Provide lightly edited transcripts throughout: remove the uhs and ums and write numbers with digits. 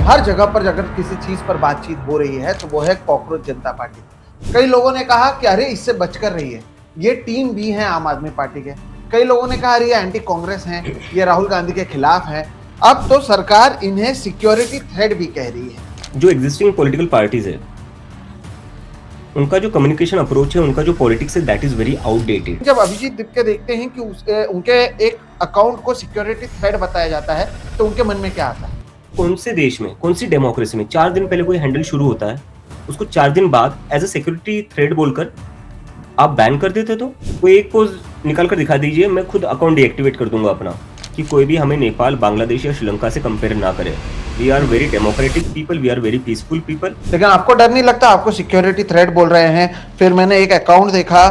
हर जगह पर अगर किसी चीज पर बातचीत हो रही है तो वो है कॉकरोच जनता पार्टी। कई लोगों ने कहा कि अरे इससे बचकर रहिए, ये टीम बी है आम आदमी पार्टी के। कई लोगों ने कहा अरे ये एंटी कांग्रेस हैं, ये राहुल गांधी के खिलाफ है। अब तो सरकार इन्हें सिक्योरिटी थ्रेट भी कह रही है। जो एग्जिस्टिंग पॉलिटिकल पार्टीज है उनका जो कम्युनिकेशन अप्रोच है, उनका जो पॉलिटिक्स है, दैट इज वेरी आउटडेटेड। जब अभिजीत दिपके देखते हैं कि उनके एक अकाउंट को सिक्योरिटी थ्रेट बताया जाता है तो उनके मन में क्या आता है? कौन से देश में, कौन सी डेमोक्रेसी में 4 दिन पहले कोई हैंडल शुरू होता है, उसको 4 दिन बाद एज अ सिक्योरिटी थ्रेट बोलकर आप बैन कर देते? तो कोई एक पोस्ट निकाल कर दिखा दीजिए, मैं खुद अकाउंट डीएक्टिवेट कर दूंगा अपना, कि कोई भी हमें नेपाल, बांग्लादेश या श्रीलंका से कंपेयर ना करे। We are very democratic people, we are very peaceful people. लेकिन आपको डर नहीं लगता? आपको सिक्योरिटी थ्रेट बोल रहे हैं। फिर मैंने एक अकाउंट देखा,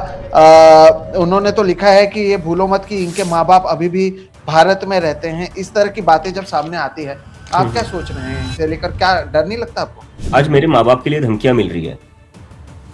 उन्होंने तो लिखा है कि ये भूलो मत कि इनके माँ बाप अभी भी भारत में रहते हैं। इस तरह की बातें जब सामने आती है, आप क्या सोच रहे हैं इसे लेकर? क्या डर नहीं लगता आपको? आज मेरे माँ बाप के लिए धमकियां मिल रही है,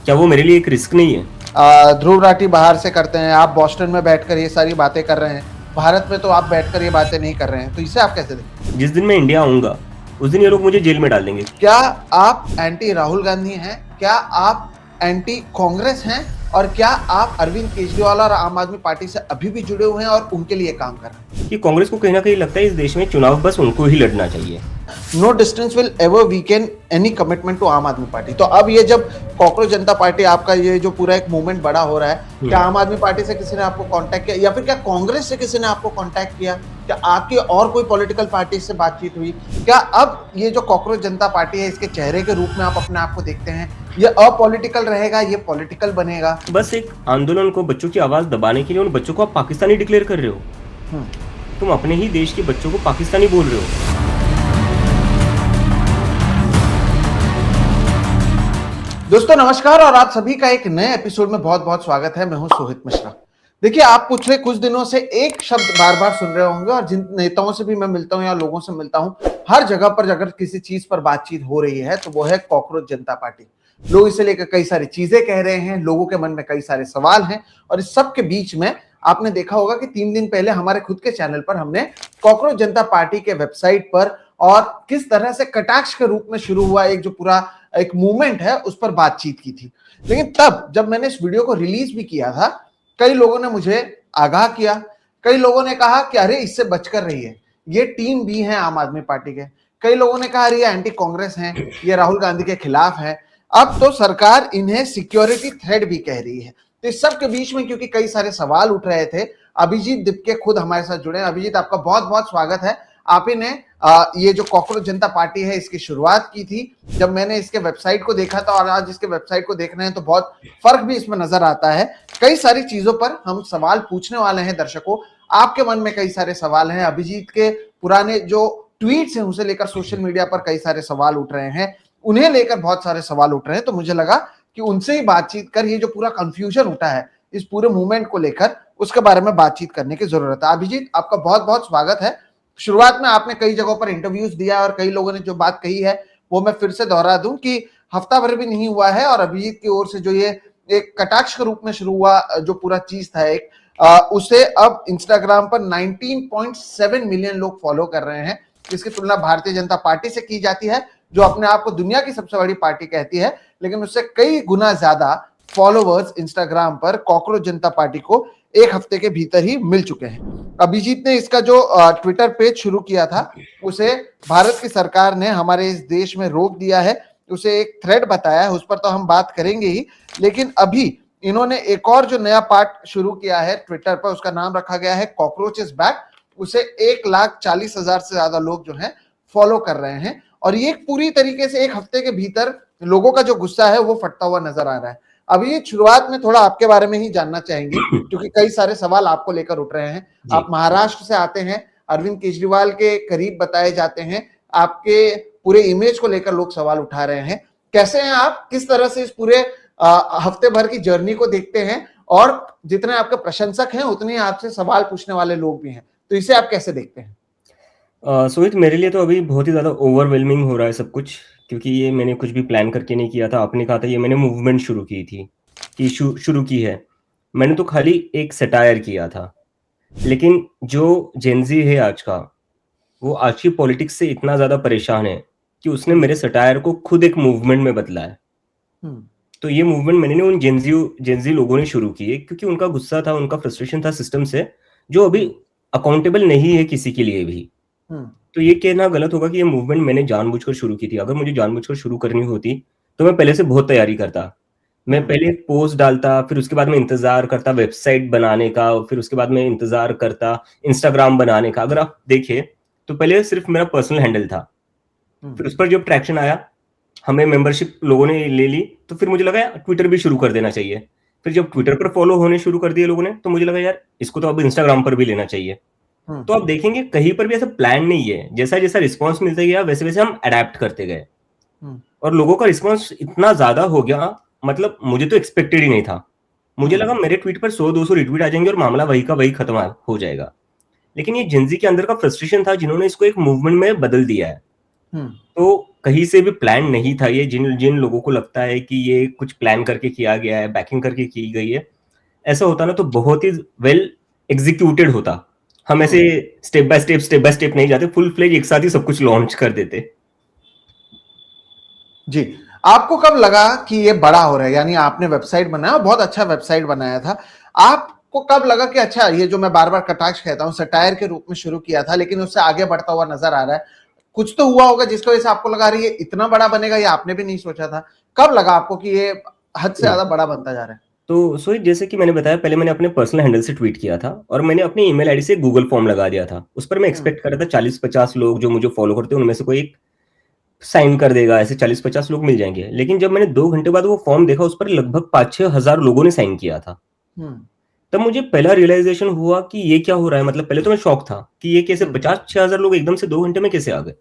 क्या वो मेरे लिए एक रिस्क नहीं है? ध्रुव राठी बाहर से करते हैं, आप बॉस्टन में बैठकर ये सारी बातें कर रहे हैं, भारत में तो आप बैठकर ये बातें नहीं कर रहे हैं, तो इसे आप कैसे देखते? जिस दिन मैं इंडिया आऊंगा उस दिन ये लोग मुझे जेल में डाल देंगे। क्या आप एंटी राहुल गांधी हैं? क्या आप एंटी कांग्रेस हैं? और क्या आप अरविंद केजरीवाल और आम आदमी पार्टी से अभी भी जुड़े हुए हैं और उनके लिए काम कर रहे हैं? कि कांग्रेस को कहीं ना कहीं लगता है इस देश में चुनाव बस उनको ही लड़ना चाहिए। No distance will ever weaken any commitment to Aam Aadmi party. तो अब ये जब कॉकरोच जनता पार्टी, आपका ये जो पूरा एक मूवमेंट बड़ा हो रहा है, क्या आम आदमी पार्टी से किसी ने आपको कांटेक्ट किया, या फिर क्या कांग्रेस से किसी ने आपको कांटेक्ट किया? क्या आपकी और कोई पॉलिटिकल पार्टी से बातचीत हुई? क्या अब ये जो कॉकरोच जनता पार्टी है, इसके चेहरे के रूप में आप अपने आप को देखते हैं? ये अपॉलिटिकल रहेगा, ये पॉलिटिकल बनेगा? बस एक आंदोलन को, बच्चों की आवाज दबाने के लिए उन बच्चों को आप पाकिस्तानी डिक्लेयर कर रहे हो। तुम अपने ही देश के बच्चों को पाकिस्तानी बोल रहे हो। दोस्तों नमस्कार, और आप सभी का एक नए एपिसोड में बहुत बहुत स्वागत है। मैं हूं सोहित मिश्रा। देखिए, आप पिछले कुछ दिनों से एक शब्द बार बार सुन रहे होंगे, और जिन नेताओं से भी मैं मिलता हूं या लोगों से मिलता हूं, हर जगह पर अगर किसी चीज पर बातचीत हो रही है तो वो है कॉकरोच जनता पार्टी। लोग इसे लेकर कई सारी चीजें कह रहे हैं, लोगों के मन में कई सारे सवाल हैं, और इस सब के बीच में आपने देखा होगा कि 3 दिन पहले हमारे खुद के चैनल पर हमने कॉकरोच जनता पार्टी के वेबसाइट पर और किस तरह से कटाक्ष के रूप में शुरू हुआ एक जो पूरा एक मूवमेंट है उस पर बातचीत की थी। लेकिन तब जब मैंने इस वीडियो को रिलीज भी किया था, कई लोगों ने मुझे आगाह किया। कई लोगों ने कहा कि अरे इससे बचकर रहिए, ये टीम बी है आम आदमी पार्टी के। कई लोगों ने कहा अरे ये एंटी कांग्रेस हैं, ये राहुल गांधी के खिलाफ है। अब तो सरकार इन्हें सिक्योरिटी थ्रेट भी कह रही है। तो इस सब के बीच में क्योंकि कई सारे सवाल उठ रहे थे, अभिजीत दिपके खुद हमारे साथ जुड़े हैं। अभिजीत, आपका बहुत बहुत स्वागत है। आप ही ने ये जो कॉकरोच जनता पार्टी है इसकी शुरुआत की थी। जब मैंने इसके वेबसाइट को देखा था और आज इसके वेबसाइट को देख रहे हैं तो बहुत फर्क भी इसमें नजर आता है। कई सारी चीजों पर हम सवाल पूछने वाले हैं दर्शकों। आपके मन में कई सारे सवाल हैं, अभिजीत के पुराने जो ट्वीट्स हैं उसे लेकर सोशल मीडिया पर कई सारे सवाल उठ रहे हैं, उन्हें लेकर बहुत सारे सवाल उठ रहे हैं। तो मुझे लगा कि उनसे ही बातचीत कर ये जो पूरा कंफ्यूजन उठा है इस पूरे मूवमेंट को लेकर, उसके बारे में बातचीत करने की जरूरत है। अभिजीत, आपका बहुत बहुत स्वागत है। शुरुआत में आपने कई जगहों पर इंटरव्यूज दिया और कई लोगों ने जो बात कही है वो मैं फिर से दोहरा दूं कि हफ्ता भर भी नहीं हुआ है और अभिजीत की ओर से जो ये एक कटाक्ष के रूप में शुरू हुआ जो पूरा चीज था एक, उसे अब इंस्टाग्राम पर 19.7 मिलियन लोग फॉलो कर रहे हैं। इसकी तुलना भारतीय जनता पार्टी से की जाती है जो अपने आप को दुनिया की सबसे बड़ी पार्टी कहती है, लेकिन उससे कई गुना ज्यादा फॉलोवर्स इंस्टाग्राम पर कॉकरोच जनता पार्टी को एक हफ्ते के भीतर ही मिल चुके हैं। अभिजीत ने इसका जो ट्विटर पेज शुरू किया था उसे भारत की सरकार ने हमारे इस देश में रोक दिया है, उसे एक थ्रेड बताया है, उस पर तो हम बात करेंगे ही। लेकिन अभी इन्होंने एक और जो नया पार्ट शुरू किया है ट्विटर पर, उसका नाम रखा गया है कॉकरोच इज बैक। उसे 1,40,000 से ज्यादा लोग जो है फॉलो कर रहे हैं, और ये पूरी तरीके से एक हफ्ते के भीतर लोगों का जो गुस्सा है वो फटता हुआ नजर आ रहा है। अभी शुरुआत में थोड़ा आपके बारे में ही जानना चाहेंगे क्योंकि कई सारे सवाल आपको लेकर उठ रहे हैं। आप महाराष्ट्र से आते हैं, अरविंद केजरीवाल के करीब बताए जाते हैं, आपके पूरे इमेज को लेकर लोग सवाल उठा रहे हैं। कैसे हैं आप? किस तरह से इस पूरे हफ्ते भर की जर्नी को देखते हैं? और जितने आपके प्रशंसक हैं उतने आपसे सवाल पूछने वाले लोग भी हैं, तो इसे आप कैसे देखते हैं? सोहित, मेरे लिए तो अभी बहुत ही ज़्यादा ओवरवेलमिंग हो रहा है सब कुछ, क्योंकि ये मैंने कुछ भी प्लान करके नहीं किया था। आपने कहा था ये मैंने मूवमेंट शुरू की थी कि शुरू की है, मैंने तो खाली एक सटायर किया था। लेकिन जो जेनजी है आज का, वो आज की पॉलिटिक्स से इतना ज़्यादा परेशान है कि उसने मेरे सटायर को खुद एक मूवमेंट में बदला है। तो ये मूवमेंट मैंने उन जेंजी लोगों ने शुरू की है, क्योंकि उनका गुस्सा था, उनका फ्रस्ट्रेशन था सिस्टम से, जो अभी अकाउंटेबल नहीं है किसी के लिए भी। तो ये कहना गलत होगा कि ये मूवमेंट मैंने जानबूझकर शुरू की थी। अगर मुझे जानबूझकर शुरू करनी होती तो मैं पहले से बहुत तैयारी करता। मैं पहले पोस्ट डालता, फिर उसके बाद मैं इंतजार करता वेबसाइट बनाने का, फिर उसके बाद मैं इंतजार करता इंस्टाग्राम बनाने का। अगर आप देखें तो पहले सिर्फ मेरा पर्सनल हैंडल था, फिर उस पर जब ट्रैक्शन आया, हमें मेंबरशिप लोगों ने ले ली, तो फिर मुझे लगा ट्विटर भी शुरू कर देना चाहिए। फिर जब ट्विटर पर फॉलो होने शुरू कर दिए लोगों ने, तो मुझे लगा यार इसको तो अब इंस्टाग्राम पर भी लेना चाहिए। तो आप देखेंगे कहीं पर भी ऐसा प्लान नहीं है, जैसा जैसा रिस्पॉन्स मिलता गया वैसे वैसे हम अडेप्ट करते गए, और लोगों का रिस्पॉन्स इतना ज्यादा हो गया, मतलब मुझे तो एक्सपेक्टेड ही नहीं था। मुझे लगा मेरे ट्वीट पर 100-200 रिट्वीट आ जाएंगे और मामला वही का वही खत्म हो जाएगा। लेकिन ये जिंजी के अंदर का फ्रस्ट्रेशन था, जिन्होंने इसको एक मूवमेंट में बदल दिया है। तो कहीं से भी प्लान नहीं था ये। जिन जिन लोगों को लगता है कि ये कुछ प्लान करके किया गया है, बैकिंग करके की गई है, ऐसा होता ना तो बहुत ही वेल एग्जीक्यूटेड होता। हम ऐसे स्टेप बाय स्टेप नहीं जाते, फुल फ्लेज एक साथ ही सब कुछ लॉन्च कर देते। जी, आपको कब लगा कि ये बड़ा हो रहा है? यानी आपने वेबसाइट बनाया, बहुत अच्छा वेबसाइट बनाया था, आपको कब लगा कि अच्छा ये जो मैं बार बार कटाक्ष कहता हूं सटायर के रूप में शुरू किया था, लेकिन उससे आगे बढ़ता हुआ नजर आ रहा है, कुछ तो हुआ होगा जिसकी वजह से आपको लगा रही है इतना बड़ा बनेगा, ये आपने भी नहीं सोचा था? कब लगा आपको कि ये हद से ज्यादा बड़ा बनता जा रहा है? तो सोहित, जैसे कि मैंने बताया, पहले मैंने अपने पर्सनल हैंडल से ट्वीट किया था और मैंने अपनी ईमेल आईडी से गूगल फॉर्म लगा दिया था। उस पर मैं एक्सपेक्ट कर रहा था 40-50 लोग जो मुझे फॉलो करते हैं उनमें से कोई एक साइन कर देगा, ऐसे 40-50 लोग मिल जाएंगे। लेकिन जब मैंने 2 घंटे बाद वो फॉर्म देखा, उस पर लगभग 5-6 हजार लोगों ने साइन किया था। तब मुझे पहला रियलाइजेशन हुआ कि ये क्या हो रहा है। मतलब पहले तो मैं शॉक था कि ये कैसे 50-6 हजार लोग एकदम से 2 घंटे में कैसे आ गए।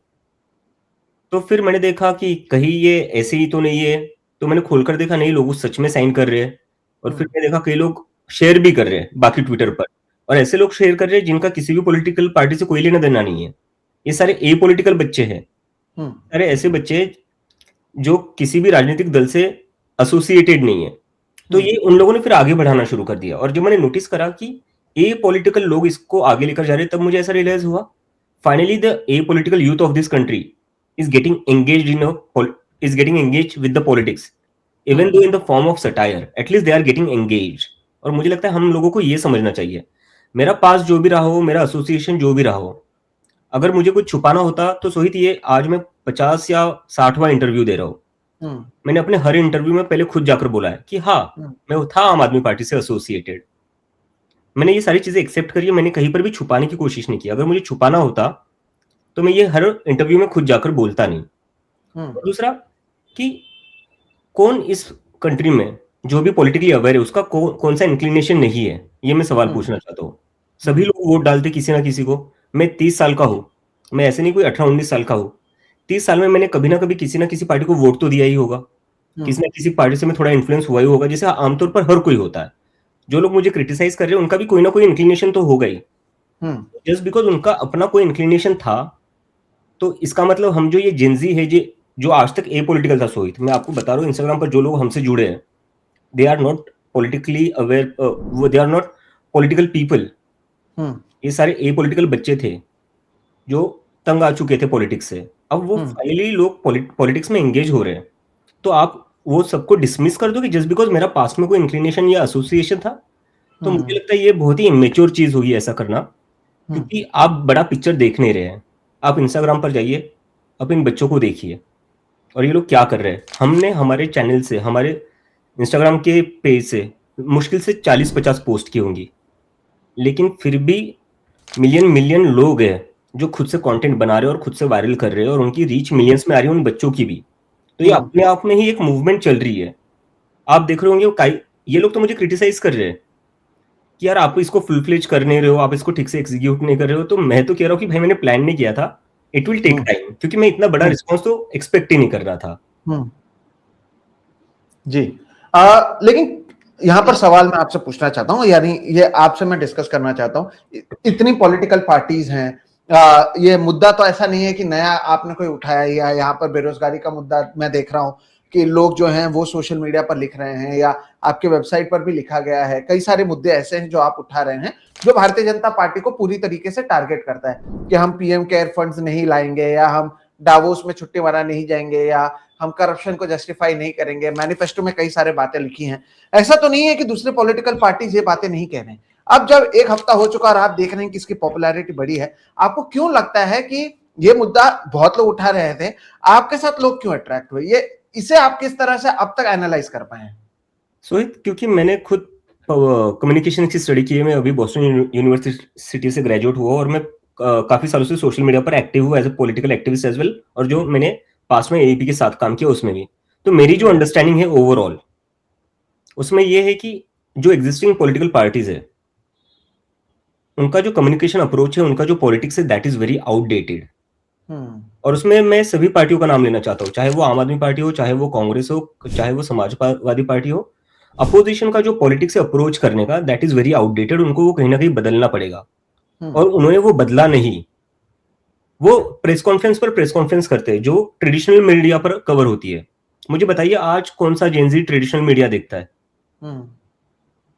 तो फिर मैंने देखा कि कहीं ये ऐसे ही तो नहीं है, तो मैंने खोलकर देखा नहीं, लोग सच में साइन कर रहे हैं। और फिर मैंने देखा कई लोग शेयर भी कर रहे हैं बाकी ट्विटर पर, और ऐसे लोग शेयर कर रहे हैं जिनका किसी भी पॉलिटिकल पार्टी से कोई लेना देना नहीं है। ये सारे ए पॉलिटिकल बच्चे हैं, सारे ऐसे बच्चे जो किसी भी राजनीतिक दल से एसोसिएटेड नहीं है। तो ये उन लोगों ने फिर आगे बढ़ाना शुरू कर दिया। और जब मैंने नोटिस करा कि ए पॉलिटिकल लोग इसको आगे लेकर जा रहे हैं, तब मुझे ऐसा रियलाइज हुआ finally the A political youth of this country is getting engaged with the politics, even though in the form of satire. At least they are getting engaged. और मुझे लगता है हम लोगों को ये समझना चाहिए, मेरा पास जो भी रहा हो, मेरा एसोसिएशन जो भी रहा हो, अगर मुझे कुछ छुपाना होता तो सोहित, ये आज मैं 50 या 60वां इंटरव्यू दे रहा हूँ। मैंने अपने हर इंटरव्यू में पहले खुद जाकर बोला है कि हाँ, मैं था आम आदमी पार्टी से एसोसिएटेड। मैंने ये सारी चीजें एक्सेप्ट करी है, मैंने कहीं पर भी छुपाने की कोशिश नहीं की। अगर मुझे छुपाना होता तो मैं ये हर इंटरव्यू में खुद जाकर बोलता नहीं। और दूसरा कि कौन इस कंट्री में जो भी पॉलिटिकली अवेयर है उसका कौन सा इंक्लिनेशन नहीं है, ये मैं सवाल पूछना चाहता हूँ। सभी लोग वोट डालते किसी ना किसी को। मैं 30 साल का हूँ, मैं ऐसे नहीं कोई 18-19 साल का हूँ। 30 साल में मैंने कभी ना कभी किसी ना किसी पार्टी को वोट तो दिया ही होगा, किसी ना किसी पार्टी से मैं थोड़ा इन्फ्लुएंस हुआ ही होगा, जैसे आमतौर पर हर कोई होता है। जो लोग मुझे क्रिटिसाइज कर रहे हैं उनका भी कोई ना कोई इंक्लिनेशन तो होगा ही। जस्ट बिकॉज उनका अपना कोई इंक्लिनेशन था, तो इसका मतलब हम जो ये जिंजी है जो आज तक ए पॉलिटिकल था सोहित, मैं आपको बता रहा हूँ, इंस्टाग्राम पर जो लोग हमसे जुड़े हैं, they are not politically aware, वो they are not political people. ये सारे ए पॉलिटिकल बच्चे थे जो तंग आ चुके थे पॉलिटिक्स से। अब वो फाइनली लोग पॉलिटिक्स में एंगेज हो रहे हैं, तो आप वो सबको डिसमिस कर दो कि जस्ट बिकॉज मेरा पास्ट में कोई इंक्लिनेशन या एसोसिएशन था। तो मुझे लगता है ये बहुत ही इमेच्योर चीज होगी ऐसा करना, क्योंकि आप बड़ा पिक्चर देख नहीं रहे हैं। आप इंस्टाग्राम पर जाइए, अब इन बच्चों को देखिए और ये लोग क्या कर रहे हैं। हमने हमारे चैनल से, हमारे इंस्टाग्राम के पेज से मुश्किल से 40-50 पोस्ट की होंगी, लेकिन फिर भी मिलियन लोग हैं जो खुद से कंटेंट बना रहे हैं और खुद से वायरल कर रहे हैं, और उनकी रीच मिलियंस में आ रही है, उन बच्चों की भी। तो ये अपने आप में ही एक मूवमेंट चल रही है। आप देख रहे होंगे ये लोग तो मुझे क्रिटिसाइज कर रहे हैं कि यार आप इसको फुल फ्लेज कर नहीं रहे हो, आप इसको ठीक से एग्जीक्यूट नहीं कर रहे हो। तो मैं तो कह रहा हूँ कि भाई मैंने प्लान नहीं किया था, इट विल टेक टाइम, क्योंकि मैं इतना बड़ा रिस्पॉन्स तो एक्सपेक्ट ही नहीं कर रहा था। जी, लेकिन यहां पर सवाल मैं आपसे पूछना चाहता हूं, यानी ये आपसे मैं डिस्कस करना चाहता हूं, इतनी पॉलिटिकल पार्टीज हैं, ये मुद्दा तो ऐसा नहीं है कि नया आपने कोई उठाया, या यहाँ पर बेरोजगारी का मुद्दा मैं देख रहा हूं कि लोग जो हैं वो सोशल मीडिया पर लिख रहे हैं, या आपके वेबसाइट पर भी लिखा गया है। कई सारे मुद्दे ऐसे हैं जो आप उठा रहे हैं जो भारतीय जनता पार्टी को पूरी तरीके से टारगेट करता है कि हम पीएम केयर फंड्स नहीं लाएंगे, या हम डावोस में छुट्टी मनाने नहीं जाएंगे, या हम करप्शन को जस्टिफाई नहीं करेंगे। मैनिफेस्टो में कई सारे बातें लिखी हैं। ऐसा तो नहीं है कि दूसरे पॉलिटिकल पार्टीज ये बातें नहीं कह रहे हैं। अब जब एक हफ्ता हो चुका और आप देख रहे हैं कि इसकी पॉपुलैरिटी बढ़ी है, आपको क्यों लगता है कि ये मुद्दा बहुत लोग उठा रहे थे, आपके साथ लोग क्यों अट्रैक्ट हुए? ये इसे आप किस तरह से अब तक एनालाइज कर पाए हैं? सोहित, क्योंकि मैंने खुद कम्युनिकेशन की स्टडी की है। मैं अभी बॉस्टन यूनिवर्सिटी से ग्रेजुएट हुआ और मैं काफी सालों से सोशल मीडिया पर एक्टिव हूँ as a political activist as well, और जो मैंने पास में एबीपी के साथ काम किया उसमें भी। तो मेरी जो अंडरस्टैंडिंग है ओवरऑल, उसमें यह है कि जो एग्जिस्टिंग पॉलिटिकल पार्टीज है, उनका जो कम्युनिकेशन अप्रोच है, उनका जो पॉलिटिक्स है, दैट इज वेरी आउटडेटेड। और उसमें मैं सभी पार्टियों का नाम लेना चाहता हूँ, चाहे वो आम आदमी पार्टी हो, चाहे वो कांग्रेस हो, चाहे वो समाजवादी पार्टी हो। अपोजिशन का जो पॉलिटिक्स से अप्रोच करने का, दैट इज वेरी आउटडेटेड। उनको वो कहीं ना कहीं बदलना पड़ेगा, और उन्होंने वो बदला नहीं। वो प्रेस कॉन्फ्रेंस करते हैं जो ट्रेडिशनल मीडिया पर कवर होती है। मुझे बताइए, आज कौन सा जेनजी ट्रेडिशनल मीडिया देखता है?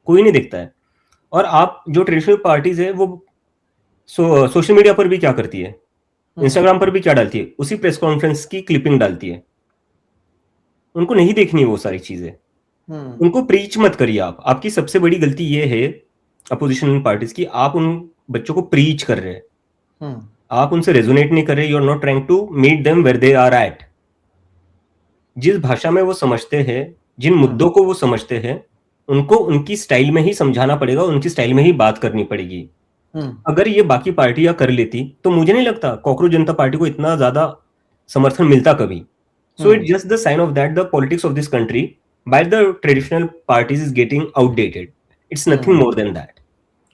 कोई नहीं देखता है। और आप जो ट्रेडिशनल पार्टीज है वो सोशल मीडिया पर भी क्या करती है, इंस्टाग्राम पर भी क्या डालती है? उसी प्रेस कॉन्फ्रेंस की क्लिपिंग डालती है। उनको नहीं देखनी वो सारी चीजें। उनको प्रीच मत करिए आप। आपकी सबसे बड़ी गलती ये है अपोजिशन पार्टीज की, आप उन बच्चों को प्रीच कर रहे हैं। आप उनसे रेजोनेट नहीं कर रहे। You are not trying to meet them where they are at. जिस भाषा में वो समझते हैं, जिन मुद्दों को वो समझते हैं, उनको उनकी स्टाइल में ही समझाना पड़ेगा, उनकी स्टाइल में ही बात करनी पड़ेगी। अगर ये बाकी पार्टियां कर लेती तो मुझे नहीं लगता कॉकरोच जनता पार्टी को इतना ज्यादा समर्थन मिलता कभी। So it just the sign of that the politics of this country by the traditional parties is getting outdated. It's nothing more than that.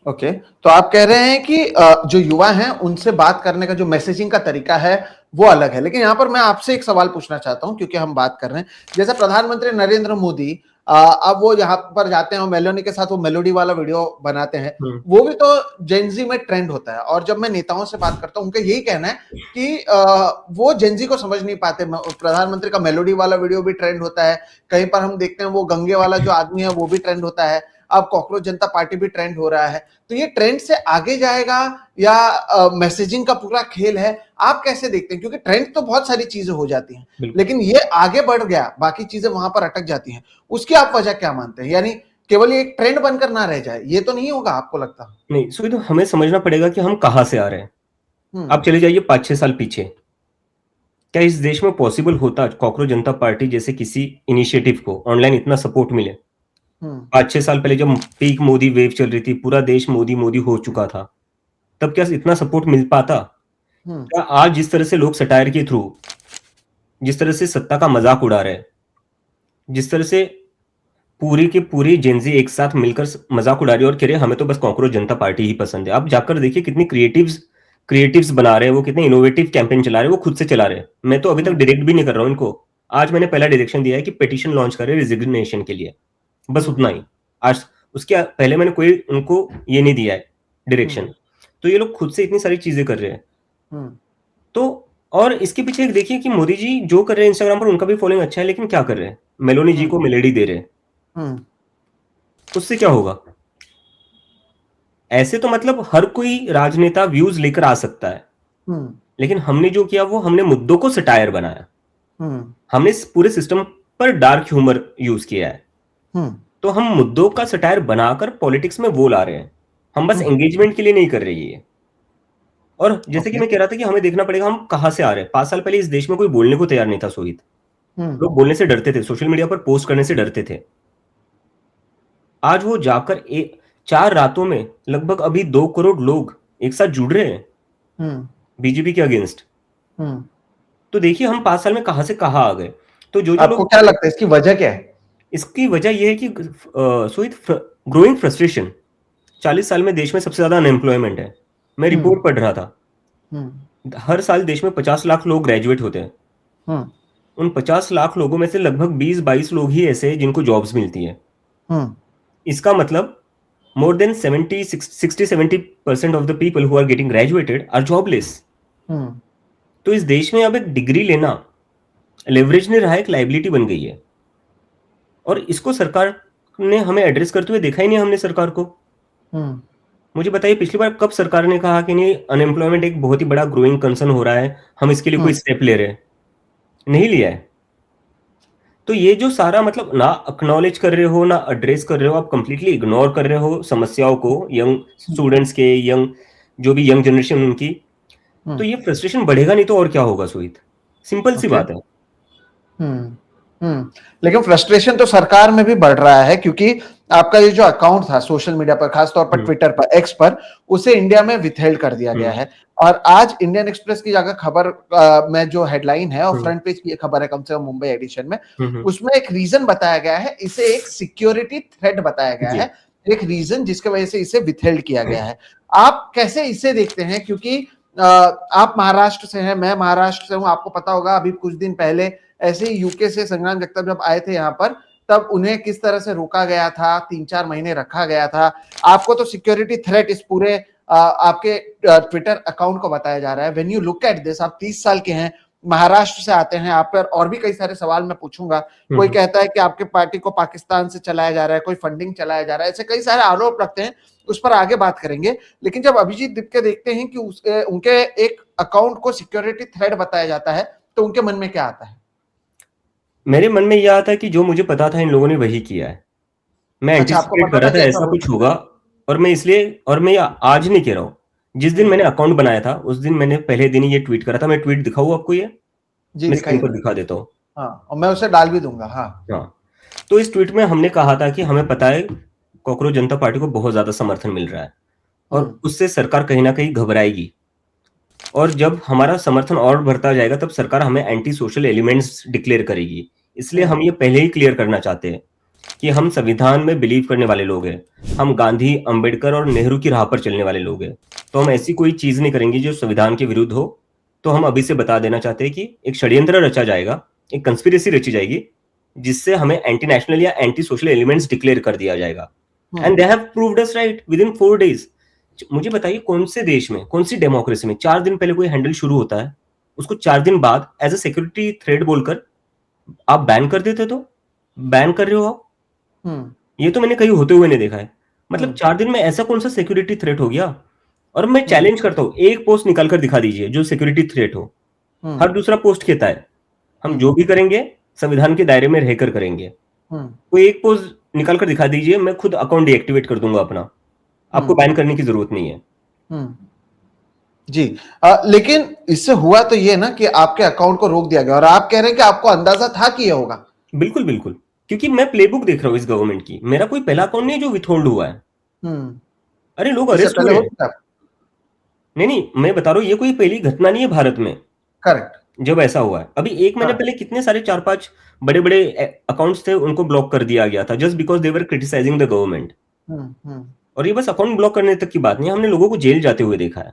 Okay, तो आप कह रहे हैं कि जो युवा हैं उनसे बात करने का जो मैसेजिंग का तरीका है वो अलग है। लेकिन यहां पर मैं आपसे एक सवाल पूछना चाहता हूं, क्योंकि हम बात कर रहे हैं जैसे प्रधानमंत्री नरेंद्र मोदी, अब वो यहाँ पर जाते हैं और मेलोनी के साथ वो मेलोडी वाला वीडियो बनाते हैं, वो भी तो जेनजी में ट्रेंड होता है। और जब मैं नेताओं से बात करता हूं, उनका यही कहना है कि वो जेनजी को समझ नहीं पाते। प्रधानमंत्री का मेलोडी वाला वीडियो भी ट्रेंड होता है, कहीं पर हम देखते हैं वो गंगे वाला जो आदमी है वो भी ट्रेंड होता है, अब कॉकरोच जनता पार्टी भी ट्रेंड हो रहा है। तो ये ट्रेंड से आगे जाएगा या मैसेजिंग का पूरा खेल है? आप कैसे देखते हैं? क्योंकि ट्रेंड तो बहुत सारी चीजें हो जाती हैं, लेकिन ये आगे बढ़ गया, बाकी चीजें वहां पर अटक जाती हैं। उसकी आप वजह क्या मानते हैं? यानी केवल ये एक ट्रेंड बनकर ना रह जाए, ये तो नहीं होगा आपको लगता? नहीं, सो तो हमें समझना पड़ेगा कि हम कहां से आ रहे हैं। आप चले जाइए 5-6 साल पीछे। क्या इस देश में पॉसिबल होता कॉकरोच जनता पार्टी जैसे किसी इनिशिएटिव को ऑनलाइन इतना सपोर्ट मिले? 5-6 साल पहले जब पीक मोदी वेव चल रही थी, पूरा देश मोदी मोदी हो चुका था, तब क्या इतना सपोर्ट मिल पाता? क्या आज जिस तरह से लोग सटायर के थ्रू जिस तरह से सत्ता का मजाक उड़ा रहे हैं, जिस तरह से पूरी की पूरी जेनजी एक साथ मिलकर मजाक उड़ा रही है और कह रहे हैं हमें तो बस कॉकरोच जनता पार्टी ही पसंद है। आप जाकर देखिए कितनी क्रिएटिव्स बना रहे हैं, वो कितने इनोवेटिव कैंपेन चला रहे हैं, वो खुद से चला रहे हैं। मैं तो अभी तक डायरेक्ट भी नहीं कर रहा हूं इनको। आज मैंने पहला डायरेक्शन दिया है कि पिटीशन लॉन्च करें रिजिग्नेशन के लिए, बस उतना ही। आज उसके पहले मैंने कोई उनको ये नहीं दिया है डायरेक्शन। तो ये लोग खुद से इतनी सारी चीजें कर रहे हैं। तो और इसके पीछे एक देखिए कि मोदी जी जो कर रहे हैं इंस्टाग्राम पर, उनका भी फॉलोइंग अच्छा है, लेकिन क्या कर रहे हैं? मेलोनी जी को मेलेडी दे रहे हैं। उससे क्या होगा? ऐसे तो मतलब हर कोई राजनेता व्यूज लेकर आ सकता है, लेकिन हमने जो किया वो हमने मुद्दों को सटायर बनाया। हमने इस पूरे सिस्टम पर डार्क ह्यूमर यूज किया है। तो हम मुद्दों का सटायर बनाकर पॉलिटिक्स में वो ला रहे हैं। हम बस एंगेजमेंट के लिए नहीं कर रही है। और जैसे कि मैं कह रहा था कि हमें देखना पड़ेगा हम कहां से आ रहे हैं। 5 साल पहले इस देश में कोई बोलने को तैयार नहीं था सोहित। लोग बोलने से डरते थे, सोशल मीडिया पर पोस्ट करने से डरते थे। आज वो जाकर 4 रातों में लगभग अभी 2 करोड़ लोग एक साथ जुड़ रहे हैं बीजेपी के अगेंस्ट। तो देखिए हम 5 साल में कहां से कहां आ गए। तो जो आपको क्या लगता है इसकी वजह क्या है? इसकी वजह यह है कि सोहित, ग्रोइंग फ्रस्ट्रेशन। 40 साल में देश में सबसे ज्यादा अनएम्प्लॉयमेंट है। मैं रिपोर्ट पढ़ रहा था, हर साल देश में 50 लाख लोग ग्रेजुएट होते हैं। उन 50 लाख लोगों में से लगभग 20-22 लोग ही ऐसे हैं जिनको जॉब्स मिलती है। इसका मतलब more than 60-70% of the people who are getting graduated are jobless. तो इस देश में अब एक डिग्री लेना लेवरेज नहीं रहा, एक लाइबिलिटी बन गई है। और इसको सरकार ने हमें एड्रेस करते हुए देखा ही नहीं हमने सरकार को। मुझे बताइए पिछली बार कब सरकार ने कहा कि नहीं अनएम्प्लॉयमेंट एक बहुत ही बड़ा ग्रोइंग कंसर्न हो रहा है, हम इसके लिए कोई स्टेप ले रहे हैं? नहीं लिया है। तो ये जो सारा मतलब ना अक्नॉलेज कर रहे हो ना एड्रेस कर रहे हो, आप कंप्लीटली इग्नोर कर रहे हो समस्याओं को, यंग स्टूडेंट्स के, यंग जो भी यंग जनरेशन उनकी, तो ये फ्रस्ट्रेशन बढ़ेगा नहीं तो और क्या होगा सुहित? सिंपल सी बात है। लेकिन फ्रस्ट्रेशन तो सरकार में भी बढ़ रहा है, क्योंकि आपका ये जो अकाउंट था सोशल मीडिया पर, खासतौर पर ट्विटर पर, एक्स पर, उसे इंडिया में विथहेल्ड कर दिया गया है। और आज इंडियन एक्सप्रेस की जगह खबर में जो हेडलाइन है और फ्रंट पेज की खबर है, कम से कम मुंबई एडिशन में, उसमें एक रीजन बताया गया है, इसे एक सिक्योरिटी थ्रेट बताया गया है, एक रीजन जिसकी वजह से इसे विथहेल्ड किया गया है। आप कैसे इसे देखते हैं? क्योंकि आप महाराष्ट्र से हैं, मैं महाराष्ट्र से हूं, आपको पता होगा अभी कुछ दिन पहले ऐसे ही यूके से संग्राम जगताप जब आए थे यहाँ पर, तब उन्हें किस तरह से रोका गया था, 3-4 महीने रखा गया था। आपको तो सिक्योरिटी थ्रेट इस पूरे आपके ट्विटर अकाउंट को बताया जा रहा है। When you look at this, आप 30 साल के हैं, महाराष्ट्र से आते हैं, आप पर और भी कई सारे सवाल मैं पूछूंगा। कोई कहता है कि आपके पार्टी को पाकिस्तान से चलाया जा रहा है, कोई फंडिंग चलाया जा रहा है, ऐसे कई सारे आरोप रखते हैं, उस पर आगे बात करेंगे। लेकिन जब अभिजीत दिपके देखते हैं कि उनके एक अकाउंट को सिक्योरिटी थ्रेट बताया जाता है, तो उनके मन में क्या आता है? मेरे मन में यह आता है कि जो मुझे पता था इन लोगों ने वही किया है। मैं एंटिसिपेट कर रहा था ऐसा कुछ होगा, और मैं इसलिए, और मैं आज नहीं कह रहा हूँ, जिस दिन मैंने अकाउंट बनाया था उस दिन मैंने पहले दिन ही ये ट्वीट करा था। मैं ट्वीट दिखाऊं आपको? ये जी, मैं स्क्रीन पर दिखा देता हूँ। हाँ, और मैं उसे डाल भी दूंगा। हाँ। तो इस ट्वीट में हमने कहा था कि हमें पता है कॉकरोच जनता पार्टी को बहुत ज्यादा समर्थन मिल रहा है और उससे सरकार कहीं ना कहीं घबराएगी, और जब हमारा समर्थन और बढ़ता जाएगा तब सरकार हमें एंटी सोशल एलिमेंट्स डिक्लेयर करेगी। इसलिए हम ये पहले ही क्लियर करना चाहते हैं कि हम संविधान में बिलीव करने वाले लोग हैं, हम गांधी, अंबेडकर और नेहरू की राह पर चलने वाले लोग हैं, तो हम ऐसी कोई चीज नहीं करेंगे जो संविधान के विरुद्ध हो। तो हम अभी से बता देना चाहते हैं कि एक षड्यंत्र रचा जाएगा, एक कंस्पिरेसी रची जाएगी, जिससे हमें एंटी नेशनल या एंटी सोशल एलिमेंट्स डिक्लेयर कर दिया जाएगा। And they have proved us right with in 4 days। मुझे बताइए कौन से देश में, कौन सी डेमोक्रेसी में 4 दिन पहले कोई हैंडल शुरू होता है, उसको 4 दिन बाद एज अ सिक्योरिटी थ्रेट बोलकर आप बैन कर देते? तो बैन कर रहे हो आप? ये तो मैंने कहीं होते हुए नहीं देखा है। मतलब 4 दिन में ऐसा कौन सा सिक्योरिटी थ्रेट हो गया? और मैं चैलेंज करता हूं, एक पोस्ट निकाल कर दिखा दीजिए जो सिक्योरिटी थ्रेट हो। हर दूसरा पोस्ट कहता है हम जो भी करेंगे संविधान के दायरे में रहकर करेंगे। कोई एक पोस्ट निकाल कर दिखा दीजिए, मैं खुद अकाउंट डीएक्टिवेट कर दूंगा अपना, आपको बैन करने की जरूरत नहीं है। जी, लेकिन इससे हुआ तो ये ना कि आपके अकाउंट को रोक दिया गया, और आप कह रहे हैं कि आपको अंदाजा था कि ये होगा। बिल्कुल बिल्कुल, क्योंकि मैं प्लेबुक देख रहा हूँ इस गवर्नमेंट की। मेरा कोई पहला अकाउंट नहीं जो विथहोल्ड हुआ है। अरे लोग अरेस्ट हुए हैं। नहीं, मैं बता रहा हूँ ये कोई पहली घटना नहीं है भारत में। करेक्ट। जब ऐसा हुआ है, अभी 1 महीने पहले कितने सारे 4-5 बड़े बड़े अकाउंट्स थे, उनको ब्लॉक कर दिया गया था just because they were criticizing the government. और ये बस अकाउंट ब्लॉक करने तक की बात नहीं, हमने लोगों को जेल जाते हुए देखा है।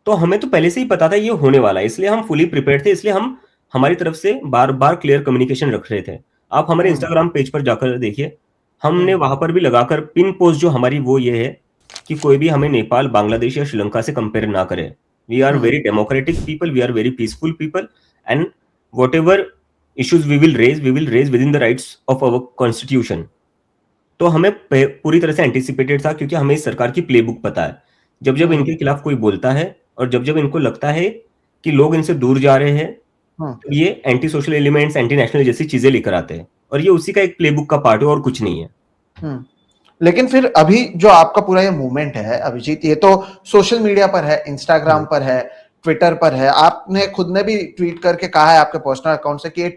तो हमें तो पहले से ही पता था ये होने वाला है, इसलिए हम फुली प्रिपेयर्ड थे, इसलिए हम हमारी तरफ से बार बार क्लियर कम्युनिकेशन रख रहे थे। आप हमारे इंस्टाग्राम पेज पर जाकर देखिए, हमने वहां पर भी लगाकर पिन पोस्ट जो हमारी वो ये है कि कोई भी हमें नेपाल, बांग्लादेश या श्रीलंका से कंपेयर ना करे। We are very democratic people, we are very peaceful people, and whatever issues we will raise within the rights of our constitution. तो हमें पूरी तरह से एंटिसिपेटेड था, क्योंकि हमें इस सरकार की प्लेबुक पता है। जब जब इनके खिलाफ कोई बोलता है और जब जब इनको लगता है कि लोग इनसे दूर जा रहे हैं, तो ये anti social elements, anti national जैसी चीजें लेकर आते हैं, और ये उसी का एक प्लेबुक का पार्ट है और कुछ नहीं है। लेकिन फिर अभी जो आपका पूरा ये मूवमेंट है अभिजीत, ये तो सोशल मीडिया पर है, इंस्टाग्राम पर है, ट्विटर पर है। आपने खुद ने भी ट्वीट करके कहा है आपके पर्सनल अकाउंट से कि ये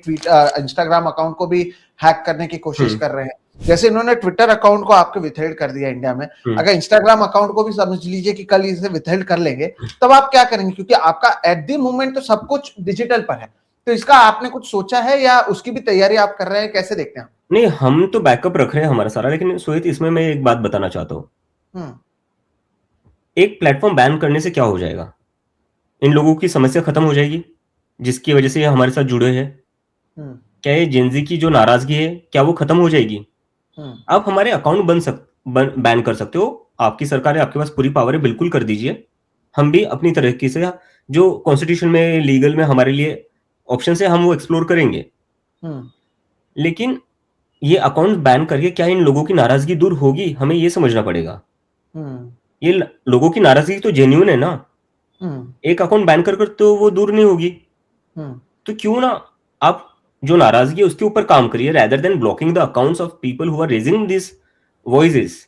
इंस्टाग्राम अकाउंट को भी हैक करने की कोशिश कर रहे हैं। जैसे इन्होंने ट्विटर अकाउंट को आपके विथहेल्ड कर दिया इंडिया में, अगर इंस्टाग्राम अकाउंट को भी समझ लीजिए कि कल इसे विथहेल्ड कर लेंगे, तब आप क्या करेंगे? क्योंकि आपका एट द मोमेंट तो सब कुछ डिजिटल पर है, तो इसका आपने कुछ सोचा है या उसकी भी तैयारी आप कर रहे हैं? कैसे देखते हैं? नहीं, हम तो बैकअप रख रहे हैं हमारा सारा। लेकिन सोहित, इसमें मैं एक बात बताना चाहता हूँ। एक प्लेटफॉर्म बैन करने से क्या हो जाएगा? इन लोगों की समस्या खत्म हो जाएगी जिसकी वजह से ये हमारे साथ जुड़े हैं? क्या ये जेनजी की जो नाराजगी है, क्या वो खत्म हो जाएगी? आप हमारे अकाउंट बैन कर सकते हो, आपकी सरकार है, आपके पास पूरी पावर है, बिल्कुल कर दीजिए। हम भी अपनी तरीके से जो कॉन्स्टिट्यूशन में, लीगल में हमारे लिए ऑप्शन है, हम वो एक्सप्लोर करेंगे। लेकिन ये अकाउंट बैन करके क्या इन लोगों की नाराजगी दूर होगी? हमें ये समझना पड़ेगा। ये लोगों की नाराजगी तो जेन्युइन है ना। हम्म एक अकाउंट बैन कर तो वो दूर नहीं होगी। हम्म तो क्यों ना आप जो नाराजगी है उसके ऊपर काम करिए, rather than blocking the accounts of people who are raising this voices.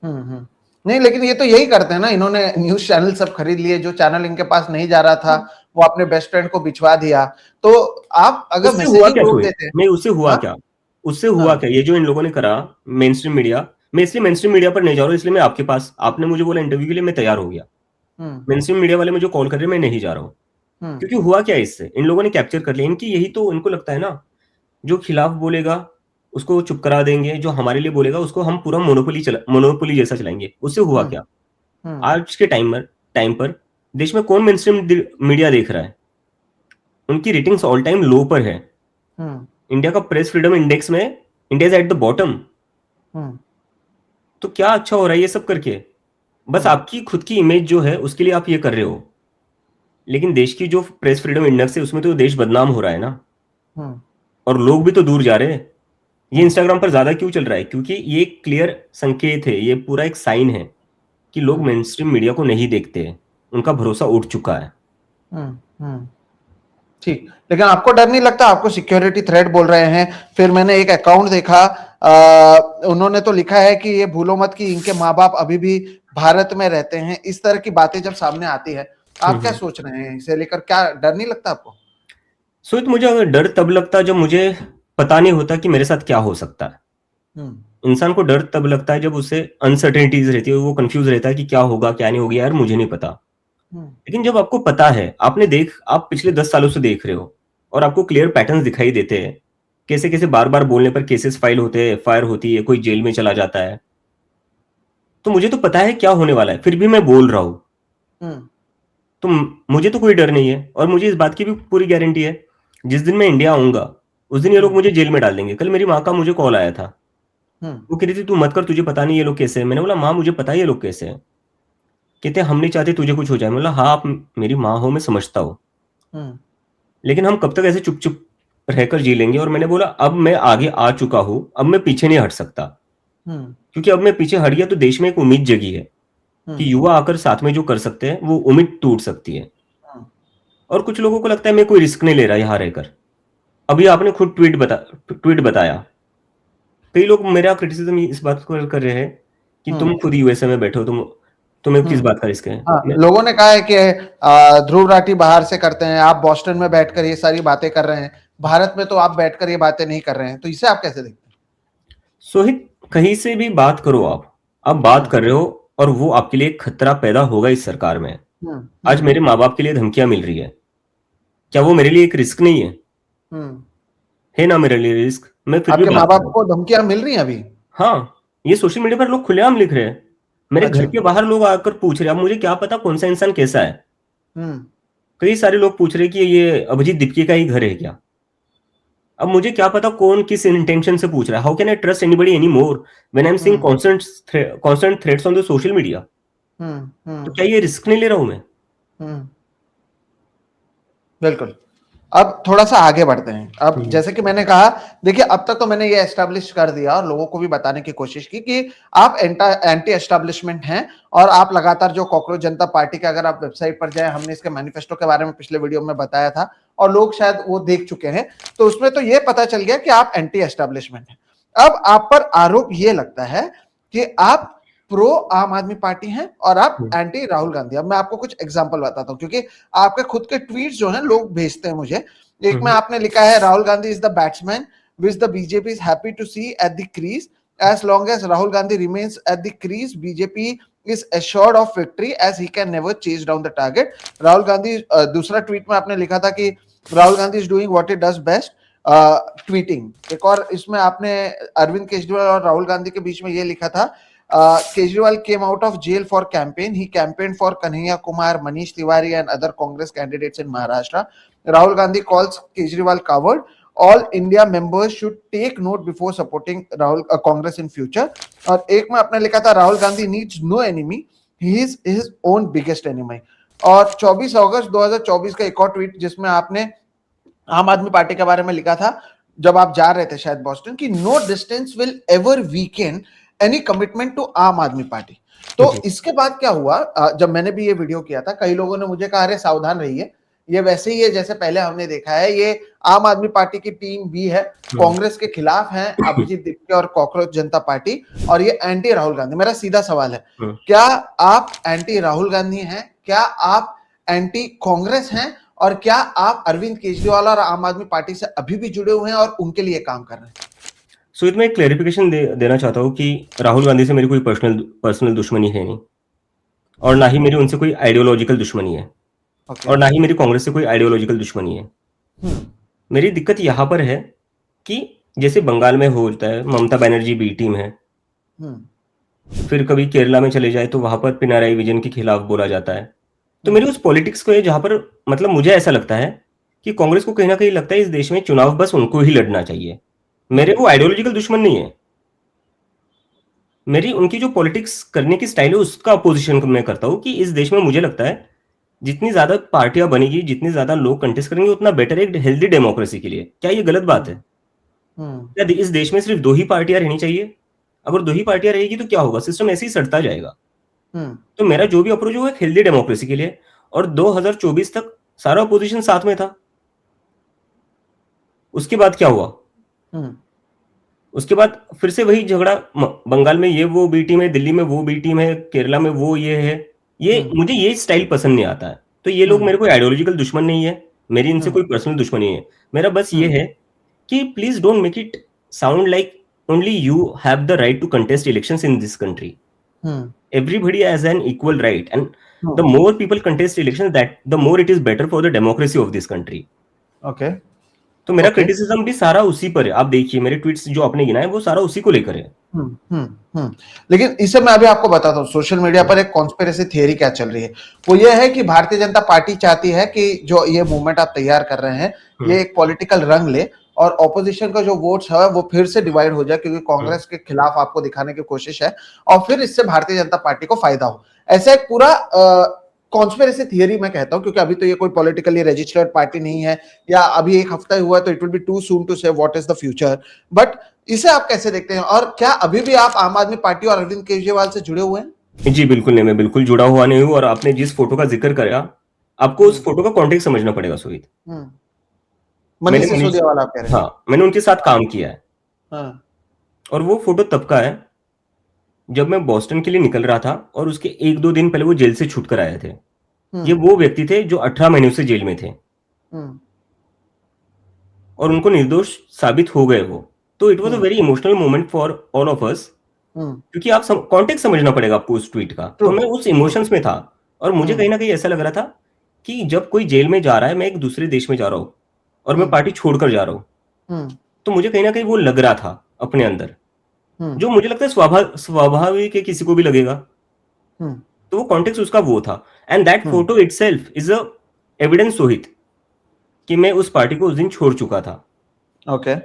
नहीं, लेकिन ये तो यही करते हैं ना, इन्होंने न्यूज चैनल सब खरीद लिए, जो चैनल इनके पास नहीं जा रहा था वो अपने बेस्ट फ्रेंड को बिछवा दिया। तो आप अगर उससे हुआ मैसेजिंग क्या रोक शोएब? देते हैं। नहीं, उससे हुआ हाँ क्या? उससे हुआ हाँ क्या? ये जो इन लोगों ने करा, मेन स्ट्रीम मीडिया, मैं इसलिए मेन स्ट्रीम मीडिया पर नहीं जा रहा हूँ, इसलिए मैं आपके पास, आपने मुझे बोला इंटरव्यू के लिए, मैं तैयार हो गया। हम्म मेन स्ट्रीम मीडिया वाले मुझे कॉल कर रहे हैं, मैं नहीं जा रहा हूँ। हम्म क्योंकि हुआ क्या है, इससे इन लोगों ने कैप्चर कर लिया। इनकी यही तो इनको लगता है ना, जो खिलाफ बोलेगा उसको चुप करा देंगे, जो हमारे लिए बोलेगा उसको हम पूरा मोनोपोली जैसा चलाएंगे। उससे हुआ हम्म क्या? हम्म आज के टाइम पर देश में कौन मेन स्ट्रीम मीडिया देख रहा है? उनकी रेटिंग्स ऑल टाइम लो पर है। हम्म इंडिया का प्रेस फ्रीडम इंडेक्स में India is at the bottom. Hmm तो क्या अच्छा हो रहा है ये सब करके? बस हम्म आपकी खुद की इमेज जो है उसके लिए आप ये कर रहे हो। लेकिन देश की जो प्रेस फ्रीडम इंडेक्स है उसमें तो देश बदनाम हो रहा है ना, हम्म और लोग भी तो दूर जा रहे हैं। ये हम्म इंस्टाग्राम पर ज्यादा क्यों चल रहा है? क्योंकि ये क्लियर संकेत है, ये पूरा एक साइन है कि लोग हम्म मेन स्ट्रीम मीडिया को नहीं देखते हैं, उनका भरोसा उठ चुका है। हम्म ठीक, लेकिन आपको डर नहीं लगता? आपको सिक्योरिटी थ्रेट बोल रहे हैं। फिर मैंने एक अकाउंट देखा, उन्होंने तो लिखा है कि ये भूलो मत कि इनके माँ बाप अभी भी भारत में रहते हैं। इस तरह की बातें जब सामने आती है, आप क्या हम्म। सोच रहे हैं इसे लेकर? क्या डर नहीं लगता आपको? तो मुझे अगर डर तब लगता जब मुझे पता नहीं होता कि मेरे साथ क्या हो सकता है। हम्म इंसान को डर तब लगता है जब उसे अनसर्टेनिटीज रहती है, वो कंफ्यूज रहता है कि क्या होगा क्या नहीं होगा, यार मुझे नहीं पता। हम्म लेकिन जब आपको पता है, आप पिछले 10 सालों से देख रहे हो, और आपको क्लियर पैटर्न्स दिखाई देते हैं, कैसे कैसे बार बार बोलने पर केसेस फाइल होते हैं, एफआईआर होती है, कोई जेल में चला जाता है, तो मुझे तो पता है क्या होने वाला है, फिर भी मैं बोल रहा हूँ। हम्म तो मुझे तो कोई डर नहीं है, और मुझे इस बात की भी पूरी गारंटी है, जिस दिन मैं इंडिया आऊंगा उस दिन ये लोग हम्म मुझे जेल में डाल देंगे। कल मेरी माँ का मुझे कॉल आया था, हम्म वो कह रही थी तू मत कर, तुझे पता नहीं ये लोग कैसे हैं। मैंने बोला माँ मुझे पता है ये लोग कैसे हैं। कहते हम नहीं चाहते तुझे कुछ हो जाए। मैं बोला हाँ, आप मेरी माँ हो, मैं समझता हूँ, हम्म लेकिन हम कब तक ऐसे चुप चुप रहकर जी लेंगे? और मैंने बोला अब मैं आगे आ चुका हूं, अब मैं पीछे नहीं हट सकता। हम्म क्योंकि अब मैं पीछे हट गया तो देश में एक उम्मीद जगी है हम्म कि युवा आकर साथ में जो कर सकते हैं वो उम्मीद टूट सकती है। हम्म और कुछ लोगों को लगता है मैं कोई रिस्क नहीं ले रहा यहाँ रहकर। अभी आपने खुद ट्वीट बताया, कई लोग मेरा क्रिटिसिज्म इस बात को कर रहे हैं कि तुम हम्म खुद यूएसए में बैठे हो, तुम्हें किस हम्म बात का रिस्क है? हाँ, लोगों ने कहा है कि ध्रुव राठी बाहर से करते हैं, आप बॉस्टन में बैठकर ये सारी बातें कर रहे हैं, भारत में तो आप बैठकर ये बातें नहीं कर रहे हैं। तो इसे आप कैसे देखते सोहित, कहीं से भी बात करो, आप बात हैं? कर रहे हो, और वो आपके लिए एक खतरा पैदा होगा इस सरकार में। हम्म आज हम्म मेरे माँ बाप के लिए धमकियां मिल रही है, क्या वो मेरे लिए एक रिस्क नहीं है? हम्म है ना मेरे लिए रिस्क, मैं फिर भी आपके माँ बात कर बाप रहा हूँ। को धमकियां मिल रही हैं अभी? हाँ, ये सोशल मीडिया पर लोग खुलेआम लिख रहे हैं। मेरे घर अच्छा। के बाहर लोग आकर पूछ रहे हैं। अब मुझे क्या पता कौन सा इंसान कैसा है। हम्म कई सारे लोग पूछ रहे हैं कि ये अभिजीत दीप्ति का ही घर है क्या? अब मुझे क्या पता कौन किस इंटेंशन से पूछ रहा है। How can I trust anybody any more when I am seeing hmm constant threats on the social media? Hmm तो हम्म क्या ये रिस्क नहीं ले रहा हूं मैं? हम्म बिल्कुल। अब थोड़ा सा आगे बढ़ते हैं। अब हम्म। जैसे कि मैंने कहा, देखिए अब तक तो मैंने ये एस्टेब्लिश कर दिया और लोगों को भी बताने की कोशिश की कि आप एंटी एस्टेब्लिशमेंट हैं, और आप लगातार जो कॉकरोच जनता पार्टी के, अगर आप वेबसाइट पर जाएं, हमने इसके मैनिफेस्टो के बारे में पिछले वीडियो में बताया था और लोग शायद वो देख चुके हैं, तो उसमें तो ये पता चल गया कि आप एंटी एस्टेब्लिशमेंट हैं। अब आप पर आरोप ये लगता है कि आप प्रो आम आदमी पार्टी हैं और आप हम्म। एंटी राहुल गांधी। अब मैं आपको कुछ एग्जांपल बताता हूं, क्योंकि आपके खुद के ट्वीट्स जो हैं लोग भेजते हैं मुझे। एक में हम्म। आपने लिखा है, Rahul Gandhi is the batsman which the BJP is happy to see at the crease, as long as Rahul Gandhi remains at the crease BJP is assured of victory as he can never chase down the target। Rahul Gandhi, दूसरा tweet में आपने लिखा था कि Rahul Gandhi is doing what it does best, tweeting. एक और इसमें आपने अरविंद केजरीवाल और राहुल गांधी के बीच में ये लिखा था, Kejriwal came out of jail for campaign, he campaigned for Kanhaiya Kumar, Manish Tiwari and other Congress candidates in Maharashtra। Rahul Gandhi calls Kejriwal coward, all India members should take note before supporting Rahul Congress in future। और एक में आपने लिखा था, Rahul Gandhi needs no enemy, he is his own biggest enemy। और 24 अगस्त 2024 का एक और ट्वीट जिसमें आपने आम आदमी पार्टी के बारे में लिखा था, जब आप जा रहे थे शायद बॉस्टन, कि no distance will ever weaken any commitment to Aam Aadmi party. तो जी। इसके बाद क्या हुआ, जब मैंने भी ये वीडियो किया था, कई लोगों ने मुझे कहा अरे सावधान रहिए, ये वैसे ही है जैसे पहले हमने देखा है, ये आम आदमी पार्टी की टीम भी है, कांग्रेस के खिलाफ है अभिजीत दीपके और कॉकरोच जनता पार्टी, और ये एंटी राहुल गांधी। मेरा सीधा सवाल है, क्या आप एंटी राहुल गांधी हैं, क्या आप एंटी कांग्रेस हैं, और क्या आप अरविंद केजरीवाल और आम आदमी पार्टी से अभी भी जुड़े हुए हैं और उनके लिए काम कर रहे हैं? सुमित, मैं एक क्लैरिफिकेशन देना चाहता हूँ कि राहुल गांधी से मेरी कोई पर्सनल दुश्मनी है नहीं, और ना ही मेरी उनसे कोई आइडियोलॉजिकल दुश्मनी है, और ना ही मेरी कांग्रेस से कोई आइडियोलॉजिकल दुश्मनी है। मेरी दिक्कत यहाँ पर है कि जैसे बंगाल में होता है, ममता बनर्जी बी टीम है, फिर कभी केरला में चले जाए तो वहां पर पिनाराई विजयन के खिलाफ बोला जाता है। तो मेरी उस पॉलिटिक्स को है जहां पर मतलब मुझे ऐसा लगता है कि कांग्रेस को कहीं ना कहीं लगता है इस देश में चुनाव बस उनको ही लड़ना चाहिए। मेरे वो आइडियोलॉजिकल दुश्मन नहीं है, मेरी उनकी जो पॉलिटिक्स करने की स्टाइल है उसका अपोजिशन मैं करता हूँ कि इस देश में मुझे लगता है जितनी ज्यादा पार्टियां बनेगी, जितने ज्यादा लोग कंटेस्ट करेंगे, उतना बेटर है एक हेल्दी डेमोक्रेसी के लिए। क्या ये गलत बात है? क्या इस देश में सिर्फ 2 ही पार्टियां रहनी चाहिए? अगर 2 ही पार्टियां रहेगी तो क्या होगा? सिस्टम ऐसे ही सड़ता जाएगा। तो मेरा जो भी अप्रोच है वो एक हेल्दी डेमोक्रेसी के लिए, और 2024 तक सारा अपोजिशन साथ में था। उसके बाद क्या हुआ? उसके बाद फिर से वही झगड़ा, बंगाल में ये वो बी टीम है, दिल्ली में वो बी टीम है, केरला में वो ये है। ये मुझे ये स्टाइल पसंद नहीं आता है। तो ये लोग मेरे कोई आइडियोलॉजिकल दुश्मन नहीं है, मेरी इनसे कोई पर्सनल दुश्मनी नहीं है। मेरा बस ये है कि please don't make it sound like only you have the right to contest elections in this country. Everybody has an equal right, and the more people contest elections, that the more it is better for the democracy of this country. Okay. तो मेरा criticism भी सारा उसी पर है। आप देखिए मेरे ट्वीट्स जो आपने गिनाए वो सारा उसी को लेकर है। लेकिन इसे मैं अभी आपको बताता हूँ, सोशल मीडिया पर एक कॉन्स्पिरेसी थियरी क्या चल रही है, वो ये है कि भारतीय जनता पार्टी चाहती है कि जो ये मूवमेंट आप तैयार कर रहे हैं ये एक पॉलिटिकल रंग ले, और ऑपोजिशन का जो वोट्स है वो फिर से डिवाइड हो जाए, क्योंकि कांग्रेस के खिलाफ आपको दिखाने की कोशिश है, और फिर इससे भारतीय जनता पार्टी को फायदा हो। ऐसा एक पूरा कॉन्स्पिरेसी थियरी मैं कहता हूं, क्योंकि अभी तो ये कोई पॉलिटिकली रजिस्टर्ड पार्टी नहीं है, या अभी एक हफ्ता ही हुआ, तो it will be too soon to say what is the future. But इसे आप कैसे देखते हैं, और क्या अभी भी आप आम आदमी पार्टी और अरविंद केजरीवाल से जुड़े हुए हैं? जी बिल्कुल नहीं, मैं बिल्कुल जुड़ा हुआ नहीं हूँ। और आपने जिस फोटो का जिक्र करा, आपको उस फोटो का कॉन्टेक्स्ट समझना पड़ेगा सोहित। मनीष सिसोदिया वाला आप कह रहे हैं? हाँ, मैंने उनके साथ काम किया है। और वो फोटो तब का है जब मैं बोस्टन के लिए निकल रहा था, और उसके 1-2 दिन पहले वो जेल से छूट कर आए थे। ये वो व्यक्ति थे जो 18 महीने से जेल में थे, और उनको निर्दोष साबित हो गए वो। तो it was a very emotional moment for all of us, क्योंकि आप कॉन्टेक्स्ट समझना पड़ेगा आपको उस ट्वीट का। तो मैं उस इमोशंस में था, और मुझे कहीं ना कहीं ऐसा लग रहा था कि जब कोई जेल में जा रहा है, मैं एक दूसरे देश में जा रहा हूँ और मैं पार्टी छोड़कर जा रहा हूँ, तो मुझे कहीं ना कहीं वो लग रहा था अपने अंदर, जो मुझे लगता है स्वाभाविक है, किसी को भी लगेगा। तो वो कॉन्टेक्स्ट उसका वो था, and that photo itself is a evidence Sohit कि मैं उस पार्टी को उस दिन छोड़ चुका था। ओके।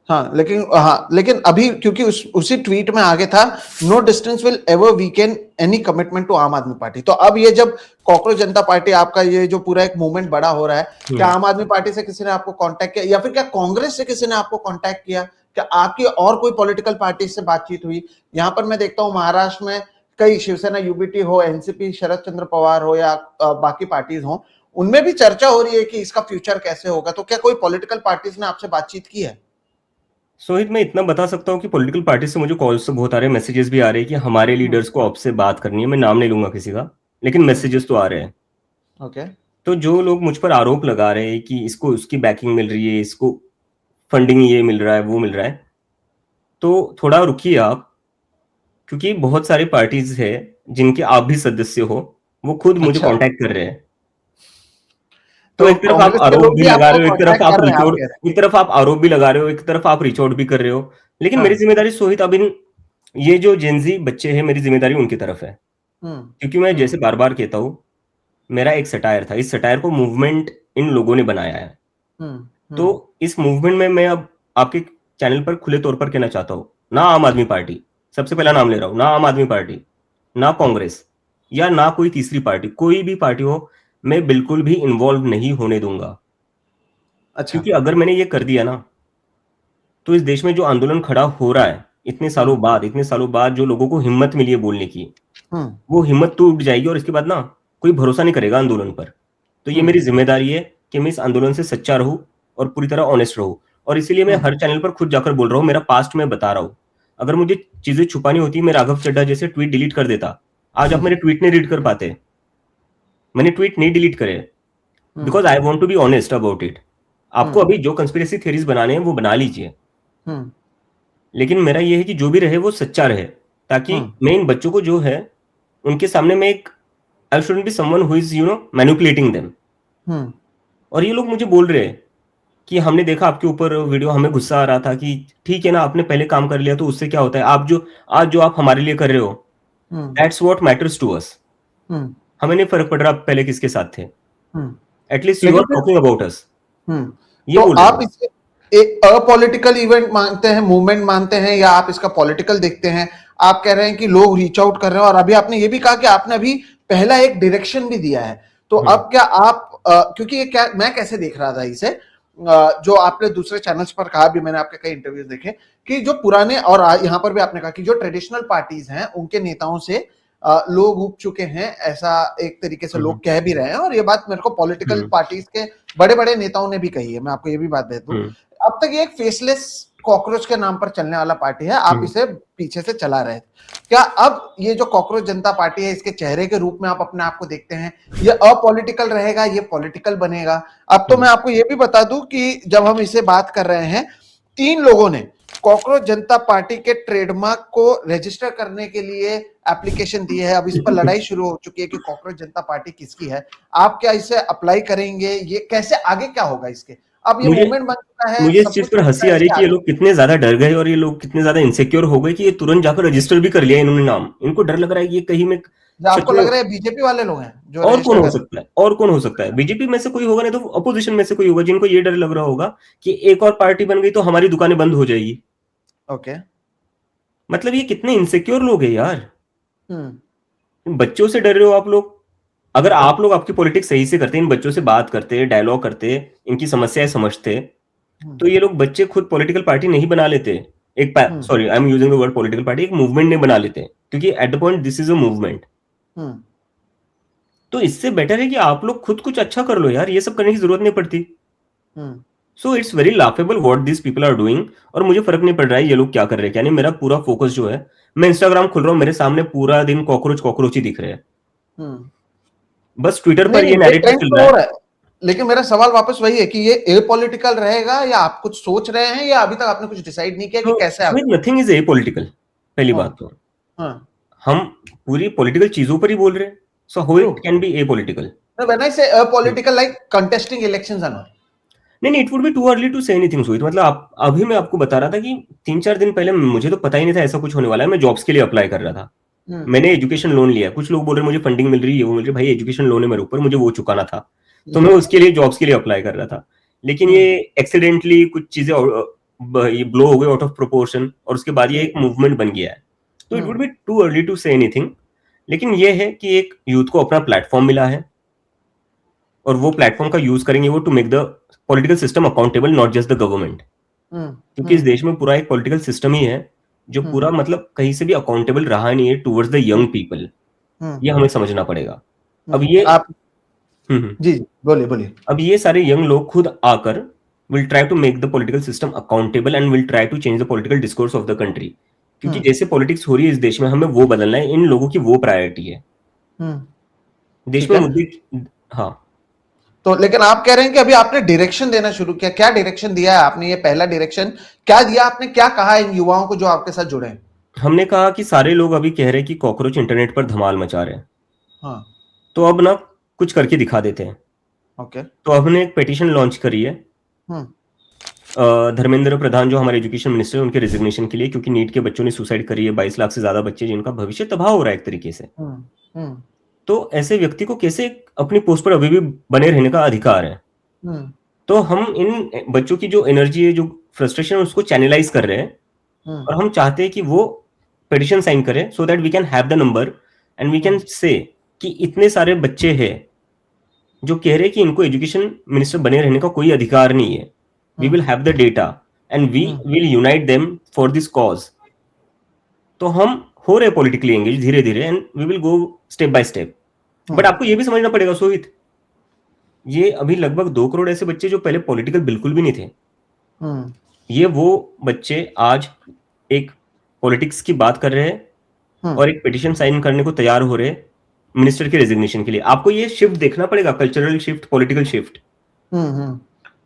लेकिन अभी क्योंकि उसी ट्वीट में आगे था, no distance will ever weaken any commitment to Aam Aadmi party. तो अब ये जब कॉकरोच जनता पार्टी, आपका ये जो पूरा एक मूवमेंट बड़ा हो रहा है, क्या आम आदमी पार्टी से किसी ने आपको कांटेक्ट किया, या फिर क्या कांग्रेस से किसी ने आपको कांटेक्ट किया? क्या आपकी और कोई पॉलिटिकल पार्टी से बातचीत हुई? यहाँ पर मैं देखता हूँ महाराष्ट्र में कई, शिवसेना यूबीटी हो, एनसीपी शरद चंद्र पवार हो, या बाकी पार्टीज हो, उनमें भी चर्चा हो रही है कि इसका फ्यूचर कैसे होगा। तो क्या कोई पॉलिटिकल पार्टीज ने आपसे बातचीत की है? सोहित, मैं इतना बता सकता हूँ कि पॉलिटिकल पार्टी से मुझे कॉल्स तो बहुत आ रहे हैं, मैसेजेस भी आ रहे हैं कि हमारे लीडर्स को आपसे बात करनी है। मैं नाम नहीं लूंगा किसी का, लेकिन मैसेजेस तो आ रहे हैं। ओके। तो जो लोग मुझ पर आरोप लगा रहे हैं कि इसको उसकी बैकिंग मिल रही है, इसको फंडिंग ये मिल रहा है, वो मिल रहा है, तो थोड़ा रुकिए आप, क्योंकि बहुत सारी पार्टीज है जिनके आप भी सदस्य हो, वो खुद मुझे कांटेक्ट कर रहे हैं। तो एक तरफ आप आरोप भी लगा रहे हो, एक तरफ आप आरोप भी लगा रहे हो, एक तरफ आप रीच आउट भी कर रहे हो। लेकिन मेरी जिम्मेदारी सोहित, अब इन ये जो जेनजी बच्चे हैं, मेरी जिम्मेदारी उनकी तरफ है, क्योंकि मैं जैसे बार बार कहता हूं, मेरा एक सटायर था, इस सटायर को मूवमेंट इन लोगों ने बनाया है। तो इस मूवमेंट में मैं अब आपके चैनल पर खुले तौर पर कहना चाहता हूं, ना आम आदमी पार्टी, सबसे पहला नाम ले रहा हूं, ना आम आदमी पार्टी, ना कांग्रेस, या ना कोई तीसरी पार्टी, कोई भी पार्टी हो, मैं बिल्कुल भी इन्वॉल्व नहीं होने दूंगा। अच्छा। क्योंकि अगर मैंने ये कर दिया ना, तो इस देश में जो आंदोलन खड़ा हो रहा है इतने सालों बाद जो लोगों को हिम्मत मिली है बोलने की, हम्म वो हिम्मत टूट जाएगी और इसके बाद ना कोई भरोसा नहीं करेगा आंदोलन पर। तो ये मेरी जिम्मेदारी है कि मैं इस आंदोलन से सच्चा रहूं और पूरी तरह ऑनेस्ट रहूं। और इसीलिए मैं हर चैनल पर खुद जाकर बोल रहा हूँ, मेरा पास्ट मैं बता रहा हूँ। अगर मुझे चीजें छुपानी होती, मैं राघव चड्ढा जैसे ट्वीट डिलीट कर देता। आज आप मेरे ट्वीट नहीं रीड कर पाते। मैंने ट्वीट नहीं डिलीट करे because I want to be honest about it. आपको अभी जो कंस्पिरेसी थ्योरीज बनाने हैं वो बना लीजिए, लेकिन मेरा ये है कि जो भी रहे वो सच्चा रहे, ताकि मैं इन बच्चों को जो है उनके सामने मैं एक I shouldn't be someone who is manipulating them. और ये लोग मुझे बोल रहे हैं कि हमने देखा आपके ऊपर वीडियो, हमें गुस्सा आ रहा था कि ठीक है ना, आपने पहले काम कर लिया तो उससे क्या होता है, आप जो आज आप हमारे लिए कर रहे हो, that's what matters to us. हमें नहीं फर्क पड़ रहा आप पहले किसके साथ थे, at least you are talking about us. ये तो बोल रहे आप हैं। इसे एक अपॉलिटिकल इवेंट मानते हैं, मूवमेंट मानते हैं, या आप इसका पॉलिटिकल देखते हैं? आप कह रहे हैं कि लोग रीच आउट कर रहे हैं, और अभी आपने ये भी कहा कि आपने अभी पहला एक डायरेक्शन भी दिया है। तो अब क्या आप क्योंकि ये क्या मैं कैसे देख रहा था इसे, जो आपने दूसरे चैनल्स पर कहा भी, मैंने आपके कई इंटरव्यूज देखे कि जो पुराने, और यहाँ पर भी आपने कहा कि जो ट्रेडिशनल पार्टीज हैं उनके नेताओं से लोग उब चुके हैं, ऐसा एक तरीके से लोग कह भी रहे हैं। और ये बात मेरे को पॉलिटिकल पार्टीज के बड़े बड़े नेताओं ने भी कही है, मैं आपको ये भी बात दे दूं। अब तक ये एक फेसलेस कॉकरोच के नाम पर चलने वाला पार्टी है, आप इसे पीछे से चला रहे थे। क्या अब ये जो कॉकरोच जनता पार्टी है, इसके चेहरे के रूप में आप अपने आप को देखते हैं? ये अपॉलिटिकल रहेगा, ये पॉलिटिकल बनेगा? अब तो मैं आपको ये भी बता दूं कि जब हम इसे बात कर रहे हैं, 3 लोगों ने कॉकरोच जनता पार्टी के ट्रेडमार्क को रजिस्टर करने के लिए एप्लीकेशन दी है। अब इस पर लड़ाई शुरू हो चुकी है कि कॉकरोच जनता पार्टी किसकी है। आप क्या इसे अप्लाई करेंगे? ये कैसे आगे क्या होगा इसके? अब ये मूवमेंट बन चुका है, मुझे इस सब चीज कुछ पर हो हंसी चुका आ है, रही इसके है कि ये आगे लोग कितने ज्यादा डर गए और ये लोग कितने ज्यादा इनसिक्योर हो गए कि ये तुरंत जाकर रजिस्टर भी कर लिया इन्होंने नाम। इनको डर लग रहा है कि ये कहीं में सच आपको में। लग रहा है बीजेपी वाले लोग हैं जो और कौन रजिस्टर हो कर? सकता है, और कौन हो सकता है? बीजेपी में से कोई होगा, नहीं तो अपोजिशन में से कोई होगा जिनको ये डर लग रहा होगा कि एक और पार्टी बन गई तो हमारी दुकानें बंद हो जाएगी। ओके। मतलब ये कितने इनसिक्योर लोग हैं यार। हम्म बच्चों से डर रहे हो आप लोग। अगर आप लोग आपकी पॉलिटिक्स सही से करते, इन बच्चों से बात करते, डायलॉग करते, इनकी समस्याएं समझते, तो ये लोग बच्चे खुद पॉलिटिकल पार्टी नहीं बना लेते। एक sorry, I am using the word political party, एक मूवमेंट नहीं बना लेते, क्योंकि at the point this is a movement. तो इससे बेटर है कि आप लोग खुद कुछ अच्छा कर लो यार, ये सब करने की जरूरत नहीं पड़ती। So it's very laughable what this people are doing. और मुझे फर्क नहीं पड़ रहा है ये लोग क्या कर रहे हैं क्या नहीं। मेरा पूरा फोकस जो है, मैं इंस्टाग्राम खुल रहा हूँ, मेरे सामने पूरा दिन कॉकरोच कॉकरोच ही दिख रहे हैं। बस ट्विटर पर नहीं ये नहीं, ये नैरेटिव ट्रेंड चल तो रहा हो है। रहा है, लेकिन मेरा सवाल वापस वही है कि ये एपॉलिटिकल रहेगा, या आप कुछ सोच रहे हैं, या अभी तक आपने कुछ डिसाइड नहीं किया कि तो कैसे सुमित, आगे? Nothing is a political. पहली बात तो हाँ, हम पूरी पॉलिटिकल चीजों पर ही बोल रहे हैं, so how true. It can be a political? When I say political, like contesting elections and all. नहीं नहीं, it would be too early to say anything Sumit. मतलब आप अभी मैं आपको बता रहा था कि 3-4 दिन पहले मुझे तो पता ही नहीं था ऐसा कुछ होने वाला है। मैं जॉब्स के लिए अप्लाई कर रहा था। मैंने एजुकेशन लोन लिया। कुछ लोग बोल रहे मुझे फंडिंग मिल रही है, वो मिल रही है। भाई एजुकेशन लोन है मेरे ऊपर, मुझे वो चुकाना था, तो मैं उसके लिए जॉब्स के लिए अप्लाई कर रहा था। लेकिन ये एक्सीडेंटली कुछ चीजें ये ब्लो हो गई आउट ऑफ प्रोपोर्शन, और उसके बाद ये एक मूवमेंट बन गया है। तो it would be too early to say anything. लेकिन ये है कि एक यूथ को अपना प्लेटफॉर्म मिला है, और वो प्लेटफॉर्म का यूज करेंगे वो to make the political system accountable, not just the government. क्योंकि इस देश में पूरा एक पॉलिटिकल सिस्टम ही है जो पूरा मतलब कहीं से भी अकाउंटेबल रहा नहीं है टुवर्ड्स द यंग पीपल। ये हमें समझना पड़ेगा। अब ये आप जी बोलिए बोलिए। अब ये सारे यंग लोग खुद आकर will try to make the political system accountable and will try to change the political discourse of the country. क्योंकि जैसे पॉलिटिक्स हो रही है इस देश में, हमें वो बदलना है। इन लोगों की वो प्रायोरिटी है देश में मुद्दे। हाँ, तो लेकिन आप कह रहे हैं कि अभी आपने डायरेक्शन देना शुरू किया। क्या डायरेक्शन दिया है आपने? ये पहला डायरेक्शन क्या दिया आपने? क्या कहा इन युवाओं को जो आपके साथ जुड़े हैं? हमने कहा कि सारे लोग अभी कह रहे हैं कि कॉकरोच इंटरनेट पर धमाल मचा रहे हैं, हाँ, तो अब ना कुछ करके दिखा देते हैं। ओके। तो हमने एक पिटीशन लॉन्च करी है धर्मेंद्र प्रधान जो हमारे एजुकेशन मिनिस्टर है उनके रिजिग्नेशन के लिए, क्योंकि नीट के बच्चों ने सुसाइड करी है। 22 लाख से ज्यादा बच्चे जिनका भविष्य तबाह हो रहा है एक तरीके से। तो ऐसे व्यक्ति को कैसे अपनी पोस्ट पर अभी भी बने रहने का अधिकार है? तो हम इन बच्चों की जो एनर्जी है, जो फ्रस्ट्रेशन है, उसको चैनलाइज कर रहे हैं। और हम चाहते हैं कि वो पिटीशन साइन करें so that we can have the number and we can say कि इतने सारे बच्चे हैं जो कह रहे हैं कि इनको एजुकेशन मिनिस्टर बने रहने का कोई अधिकार नहीं है। We will have the data and we will unite them for this cause. तो हम हो रहे पॉलिटिकली एंगेज धीरे धीरे, and we will go step by step. But आपको ये भी समझना पड़ेगा सोहित, ये अभी लगभग 2 करोड़ ऐसे बच्चे जो पहले पॉलिटिकल बिल्कुल भी नहीं थे, ये वो बच्चे आज एक पॉलिटिक्स की बात कर रहे हैं और एक पिटिशन साइन करने को तैयार हो रहे मिनिस्टर के रेजिग्नेशन के लिए। आपको ये शिफ्ट देखना पड़ेगा, कल्चरल शिफ्ट, पॉलिटिकल शिफ्ट।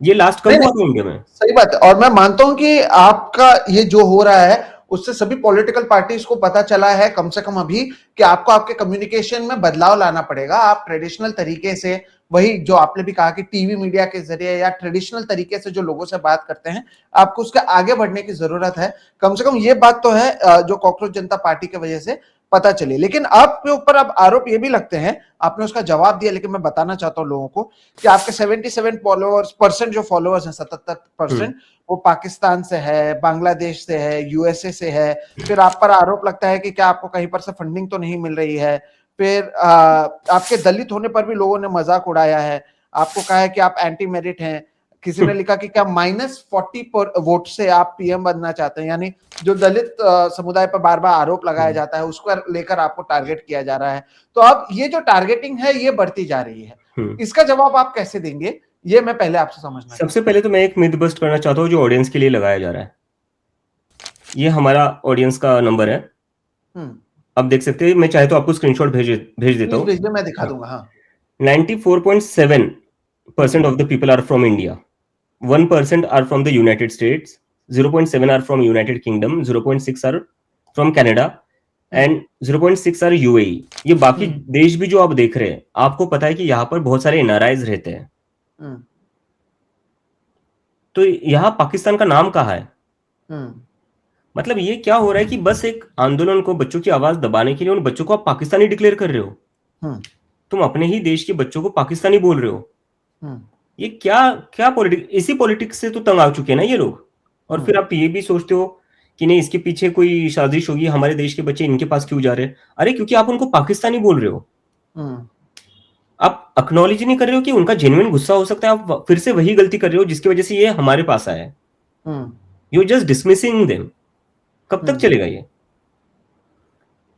ये लास्ट कब हुआ था इंडिया में? सही बात है। और मैं मानता हूं कि आपका ये जो हो रहा है उससे सभी पॉलिटिकल पार्टीज को पता चला है कम से कम अभी कि आपको आपके कम्युनिकेशन में बदलाव लाना पड़ेगा। आप ट्रेडिशनल तरीके से, वही जो आपने भी कहा कि टीवी मीडिया के जरिए या ट्रेडिशनल तरीके से जो लोगों से बात करते हैं, आपको उसके आगे बढ़ने की जरूरत है। कम से कम ये बात तो है जो कॉकरोच जनता पार्टी की वजह से पता चली। लेकिन आपके ऊपर अब आरोप ये भी लगते हैं, आपने उसका जवाब दिया, लेकिन मैं बताना चाहता हूं लोगों को कि आपके 77% जो फॉलोअर्स हैं, 77% वो पाकिस्तान से है, बांग्लादेश से है, यूएसए से है। फिर आप पर आरोप लगता है कि क्या आपको कहीं पर से फंडिंग तो नहीं मिल रही है। फिर आपके दलित होने पर भी लोगों ने मजाक उड़ाया है, आपको कहा है कि आप एंटी मेरिट हैं। किसी ने लिखा कि क्या -40 वोट से आप पीएम बनना चाहते हैं, यानी जो दलित समुदाय पर बार बार आरोप लगाया जाता है उसको लेकर आपको टारगेट किया जा रहा है। तो अब ये जो टारगेटिंग है ये बढ़ती जा रही है, इसका जवाब आप कैसे देंगे, ये मैं पहले आपसे समझना। सबसे पहले तो मैं एक मिथ बस्ट करना चाहता हूँ जो ऑडियंस के लिए लगाया जा रहा है। ये हमारा ऑडियंस का नंबर है, आप देख सकते हैं। मैं चाहे तो आपको स्क्रीनशॉट भेज देता हूँ, मैं दिखा दूंगा। हाँ, 94.7% of the people are from India, 1% are from the United States, 0.7 are from United Kingdom, 0.6 are from Canada and 0.6 are UAE। ये बाकी देश भी जो आप देख रहे हैं, आपको पता है कि यहाँ पर बहुत सारे एनआरआईज रहते हैं। तो यहाँ पाकिस्तान का नाम कहाँ है? मतलब ये क्या हो रहा है कि बस एक आंदोलन को, बच्चों की आवाज दबाने के लिए उन बच्चों को आप पाकिस्तानी डिक्लेयर कर रहे हो। तुम अपने ही देश के बच्चों को पाकिस्तानी बोल रहे हो। ये क्या क्या पॉलिटिक्स, इसी पॉलिटिक्स से तो तंग आ चुके हैं ना ये लोग। और फिर आप ये भी सोचते हो कि नहीं, इसके पीछे कोई साजिश होगी, हमारे देश के बच्चे इनके पास क्यों जा रहे हैं? अरे क्योंकि आप उनको पाकिस्तानी बोल रहे हो। आप एक्नॉलेज नहीं कर रहे हो कि उनका जेन्युइन गुस्सा हो सकता है। आप फिर से वही गलती कर रहे हो जिसकी वजह से ये हमारे पास आया है। You just dismissing them. कब तक चलेगा ये?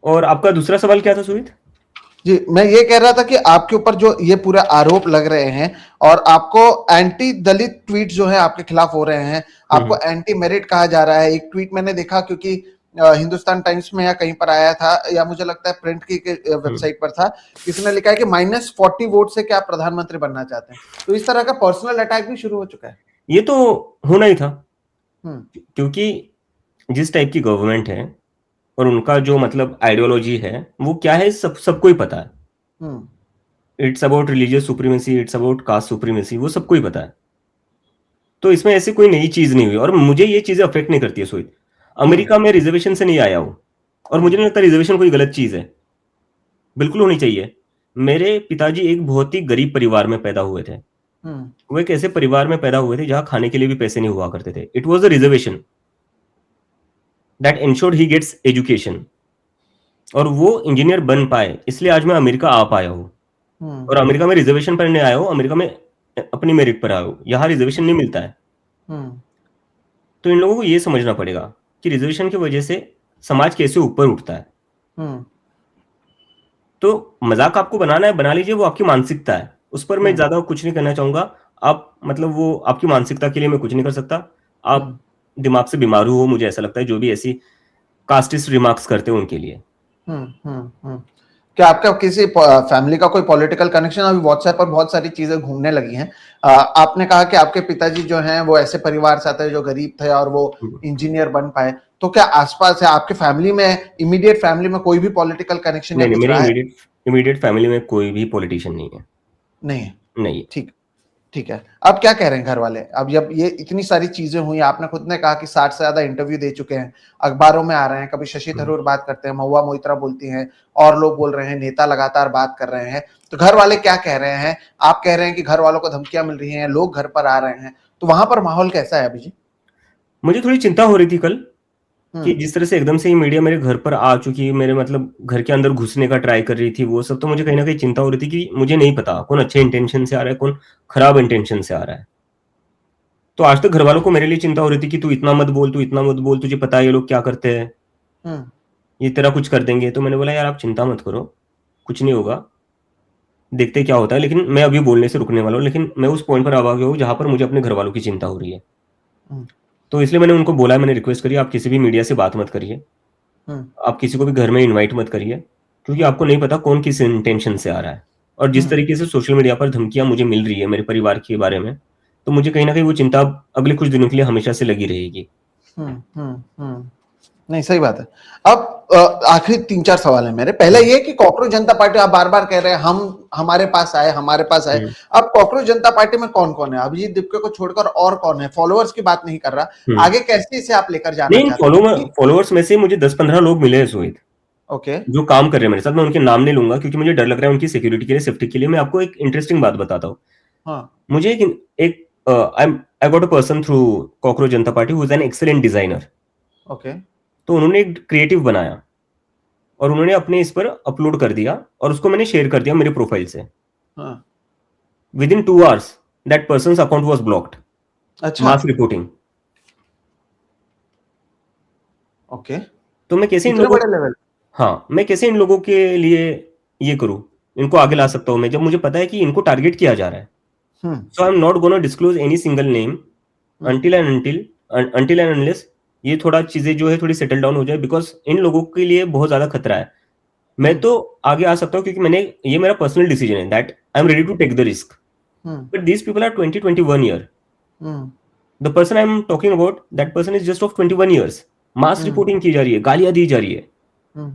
और आपका दूसरा सवाल क्या था सुमित? जी, मैं ये कह रहा था कि आपके ऊपर जो ये पूरे आरोप लग रहे हैं और आपको एंटी दलित ट्वीट जो है आपके खिलाफ हो रहे हैं, आपको एंटी मेरिट कहा जा रहा है। एक ट्वीट मैंने देखा, क्योंकि हिंदुस्तान टाइम्स में या कहीं पर आया था, या मुझे लगता है प्रिंट की वेबसाइट पर था, किसी ने लिखा है कि -40 वोट से क्या आप प्रधानमंत्री बनना चाहते हैं। तो इस तरह का पर्सनल अटैक भी शुरू हो चुका है। ये तो होना ही था, क्योंकि जिस टाइप की गवर्नमेंट है और उनका जो मतलब आइडियोलॉजी है वो क्या है, सबको ही पता है। It's about religious supremacy, it's about cast supremacy, वो सबको ही पता है। तो इसमें ऐसी कोई नई चीज नहीं हुई और मुझे ये चीजें अफेक्ट नहीं करती है सोहित। अमेरिका में रिजर्वेशन से नहीं आया हूं और मुझे नहीं लगता रिजर्वेशन कोई गलत चीज है, बिल्कुल होनी चाहिए। मेरे पिताजी एक बहुत ही गरीब परिवार में पैदा हुए थे। वो एक ऐसे परिवार में पैदा हुए थे जहां खाने के लिए भी पैसे नहीं हुआ करते थे। It was a reservation that insured he gets education, और वो इंजीनियर बन पाए, इसलिए आज मैं अमेरिका आ पाया हूँ। और अमेरिका में रिजर्वेशन पर नहीं आया हूँ, अमेरिका में अपनी मेरिट पर आया हूँ। यहाँ रिजर्वेशन नहीं मिलता है। तो इन लोगों को ये समझना पड़ेगा कि रिजर्वेशन की वजह से समाज कैसे ऊपर उठता है। तो मजाक आपको बनाना है, बना लीजिए, वो आपकी मानसिकता है, उस पर मैं ज्यादा कुछ नहीं करना चाहूंगा। आप मतलब वो आपकी मानसिकता के लिए मैं कुछ नहीं कर सकता। आप दिमाग से बीमार हो, मुझे ऐसा लगता है, जो भी ऐसी कास्टिस्ट रिमार्क्स करते हो उनके लिए। क्या आपका किसी फैमिली का कोई पॉलिटिकल कनेक्शन? अभी व्हाट्सएप पर बहुत सारी चीजें घूमने लगी हैं। आपने कहा कि आपके पिताजी जो हैं वो ऐसे परिवार से आते हैं जो गरीब थे और वो इंजीनियर बन पाए। तो क्या आसपास है आपके फैमिली में, इमीडिएट फैमिली में कोई भी पॉलिटिकल कनेक्शन? नहीं, मेरी इमीडिएट फैमिली में कोई भी पॉलिटिशियन नहीं है। नहीं। ठीक है। अब क्या कह रहे हैं घर वाले? अब जब ये इतनी सारी चीजें हुई, आपने खुद ने कहा कि 60 से ज्यादा इंटरव्यू दे चुके हैं, अखबारों में आ रहे हैं, कभी शशि थरूर बात करते हैं, महुआ मोइत्रा बोलती हैं, और लोग बोल रहे हैं, नेता लगातार बात कर रहे हैं। तो घर वाले क्या कह रहे हैं? आप कह रहे हैं कि घर वालों को धमकियां मिल रही हैं, लोग घर पर आ रहे हैं, तो वहां पर माहौल कैसा है अभी जी? मुझे थोड़ी चिंता हो रही थी कल कि जिस तरह से एकदम से ही मीडिया मेरे घर पर आ चुकी, मेरे मतलब घर के अंदर घुसने का ट्राई कर रही थी, वो सब। तो मुझे कहीं ना कहीं चिंता हो रही थी कि मुझे नहीं पता कौन अच्छे इंटेंशन से आ रहा है, कौन खराब इंटेंशन से आ रहा है। तो आज तक घर वालों को मेरे लिए चिंता हो रही थी कि तू इतना मत बोल, तू इतना मत बोल, तुझे पता है ये लोग क्या करते हैं। ये तेरा कुछ कर देंगे। तो मैंने बोला यार आप चिंता मत करो, कुछ नहीं होगा, देखते क्या होता है। लेकिन मैं अभी बोलने से रुकने वाला हूँ, लेकिन मैं उस पॉइंट पर आ गया हूँ जहाँ पर मुझे अपने घर वालों की चिंता हो रही है। हम्म, तो इसलिए मैंने उनको बोला, मैंने रिक्वेस्ट करी, आप किसी भी मीडिया से बात मत करिए, हम्म, आप किसी को भी घर में इनवाइट मत करिए, क्योंकि हम्म, आपको नहीं पता कौन किस इंटेंशन से आ रहा है। और जिस हम्म, तरीके से सोशल मीडिया पर धमकियां मुझे मिल रही है मेरे परिवार के बारे में, तो मुझे कहीं ना कहीं वो चिंता अब अगले कुछ दिनों के लिए हमेशा से लगी रहेगी। हम्म, हम्म, नहीं सही बात है। अब आखिरी 3-4 सवाल है मेरे। पहला हम्म, ये कि कॉकरोच जनता पार्टी आप बार बार कह रहे हैं हम हमारे पास आए, हमारे पास आए। हम्म, अब कॉकरोच जनता पार्टी में कौन कौन है? अभिजीत दीपके को छोड़कर और कौन है? फॉलोअर्स की बात नहीं कर रहा, हम्म। आगे कैसे इसे आप लेकर जाना नहीं, चाहते हैं? क्योंकि फॉलोअर्स में से मुझे 10-15 लोग मिले हैं सोहित, ओके। जो काम कर रहे हैं मेरे साथ। मैं उनके नाम नहीं लूंगा क्योंकि मुझे डर लग रहा है उनकी सिक्योरिटी के लिए, सेफ्टी के लिए। मैं आपको एक इंटरेस्टिंग बात बताता हूँ। हाँ। मुझे एक I got a person through cockroach Janata party who is an excellent designer. Okay. तो उन्होंने एक क्रिएटिव बनाया और उन्होंने अपने इस पर अपलोड कर दिया और उसको मैंने शेयर कर दिया मेरे प्रोफाइल से। हाँ। With in 2 hours that person account was blocked. अच्छा। मास रिपोर्टिंग। ओके। तो मैं कैसे इन इतने लोगों, बड़े लेवल? हाँ, मैं कैसे इन लोगों के लिए ये करूं, इनको आगे ला सकता हूं मैं, जब मुझे पता है कि इनको टारगेट किया जा रहा है। Hmm, so I am not gonna disclose any single name hmm, until and unless ये थोड़ा चीजें जो है थोड़ी सेटल डाउन हो जाए, बिकॉज इन लोगों के लिए बहुत ज्यादा खतरा है। मैं हम्म, तो आगे आ सकता हूँ क्योंकि मैंने, ये मेरा पर्सनल डिसीजन है that I am ready to take the risk. Hmm, but these people are 20-21 year. Hmm, the person I am talking about, that person is just of 21 years. Mass hmm, reporting की जा रही है, गालियां दी जा रही है। हम्म,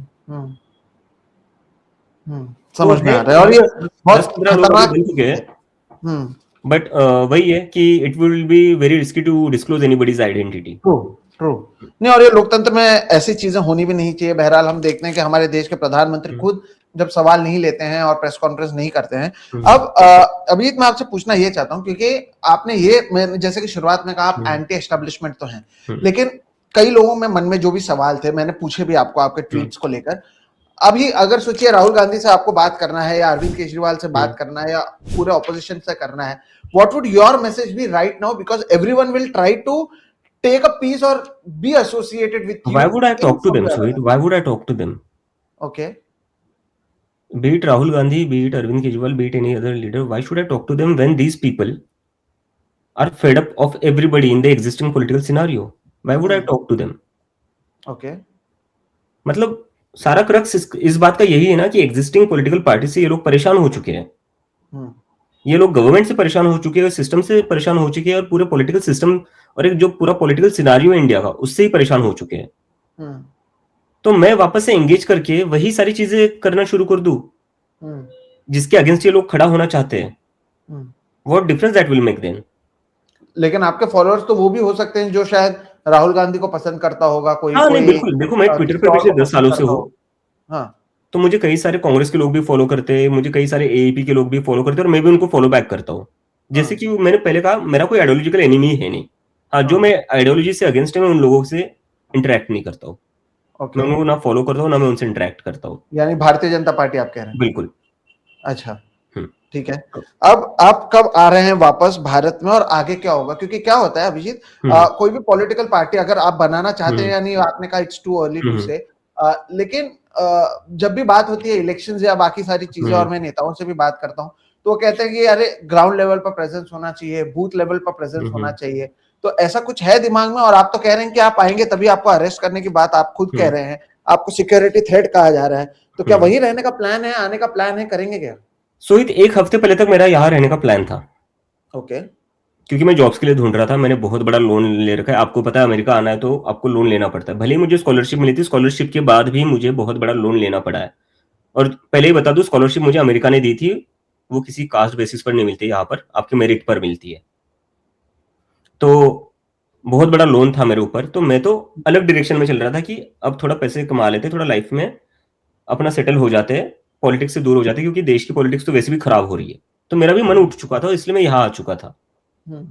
हम्म, तो समझ में है, आ रहा है और ये दस बहुत पंद्रह लोग अभी खतरनाक। बन चुके हैं। हम्म। बट वही है कि it will be very risky to disclose anybody's identity. True. True. नहीं, और ये लोकतंत्र में ऐसी चीजें होनी भी नहीं चाहिए। बहरहाल हम देखते हैं कि हमारे देश के प्रधानमंत्री खुद जब सवाल नहीं लेते हैं और प्रेस कॉन्फ्रेंस नहीं करते हैं। अब अभिजीत, मैं आपसे पूछना ये चाहता हूं क्योंकि आपने ये, मैंने जैसे कि शुरुआत में कहा, आप एंटी एस्टेब्लिशमेंट तो हैं, लेकिन कई लोगों में मन में जो भी सवाल थे मैंने पूछे भी आपको आपके ट्वीट्स को लेकर। अभी अगर सोचिए राहुल गांधी से आपको बात करना है या अरविंद केजरीवाल से बात करना है या पूरे ऑपोजिशन से करना है, what would your message be right now? Because everyone will try to take a piece or be associated with you Why would I in talk to some them, way or Sweet? other. Why would I talk to them? Okay. Be it Rahul Gandhi, be it Arvind Kejriwal, be it any other leader, why should I talk to them when these people are fed up of everybody in the existing political scenario? Why would I talk to them? Okay. मतलब सारा crux इस बात का यही है ना कि existing political party से ये लोग परेशान हो चुके हैं। Hmm. ये लोग गवर्नमेंट से परेशान हो चुके हैं, सिस्टम से परेशान हो चुके हैं, और पूरे पॉलिटिकल सिस्टम और एक जो पूरा पॉलिटिकल सिनारियो है इंडिया का, उससे ही परेशान हो चुके हैं। Hmm. तो मैं वापस से एंगेज करके वही सारी चीजें करना शुरू कर दूं Hmm. जिसके अगेंस्ट ये लोग खड़ा होना चाहते हैं। Hmm. What difference that will make then? लेकिन आपके फॉलोअर्स तो वो भी हो सकते हैं जो शायद राहुल गांधी को पसंद करता होगा, कोई हाँ, नहीं, कोई बिल्कुल। देखो, मैं ट्विटर किसी पे और पिछले को 10 पसंद सालों से करता हूँ, हो। हाँ। तो मुझे कई सारे कांग्रेस के लोग भी फॉलो करते हैं, मुझे कई सारे एएपी के लोग भी फॉलो करते हैं, और मैं भी उनको फॉलो बैक करता हूँ। जैसे हाँ। कि मैंने पहले कहा, मेरा कोई आइडियोलॉजिकल एनिमी है नहीं। हाँ, जो हाँ। मैं आइडियोलॉजी से अगेंस्ट है, मैं उन लोगों से इंटरेक्ट नहीं करता हूँ। मैं ओके। उनको ना फॉलो करता हूँ, ना मैं उनसे इंटरेक्ट करता हूँ। यानी भारतीय जनता पार्टी आप कह रहे हैं? बिल्कुल। अच्छा। हम्म, ठीक है। अब आप कब आ रहे हैं वापस भारत में और आगे क्या होगा? क्योंकि क्या होता है अभिजीत, हम्म, कोई भी पॉलिटिकल पार्टी अगर आप बनाना चाहते हैं हम्म, या नहीं, आपने कहा इट्स टू अर्ली टू हम्म, से, लेकिन जब भी बात होती है इलेक्शंस या बाकी सारी चीजें, और मैं नेताओं से भी बात करता हूं, तो वो कहते हैं कि अरे ग्राउंड लेवल पर प्रेजेंस होना चाहिए, बूथ लेवल पर प्रेजेंस होना हम्म, चाहिए। तो ऐसा कुछ है दिमाग में? और आप तो कह रहे हैं कि आप आएंगे तभी आपको अरेस्ट करने की बात आप खुद कह हम्म, रहे हैं, आपको सिक्योरिटी थ्रेट कहा जा रहा है, तो क्या हम्म। वही रहने का प्लान है, आने का प्लान है, करेंगे क्या? सोहित, एक हफ्ते पहले तक मेरा यहाँ रहने का प्लान था, ओके। क्योंकि मैं जॉब्स के लिए ढूंढ रहा था। मैंने बहुत बड़ा लोन ले रखा है। आपको पता है, अमेरिका आना है तो आपको लोन लेना पड़ता है। भले ही मुझे स्कॉलरशिप मिली थी, स्कॉलरशिप के बाद भी मुझे बहुत बड़ा लोन लेना पड़ा है। और पहले ही बता दूं, स्कॉलरशिप मुझे अमेरिका ने दी थी, वो किसी कास्ट बेसिस पर नहीं मिलती, यहाँ पर आपके मेरिट पर मिलती है। तो बहुत बड़ा लोन था मेरे ऊपर। तो मैं तो अलग डायरेक्शन में चल रहा था कि अब थोड़ा पैसे कमा लेते, थोड़ा लाइफ में अपना सेटल हो जाते हैं, पॉलिटिक्स से दूर हो जाते हैं, क्योंकि देश की पॉलिटिक्स तो वैसे भी खराब हो रही है। तो मेरा भी मन उठ चुका था, इसलिए मैं यहाँ आ चुका था। हम्म।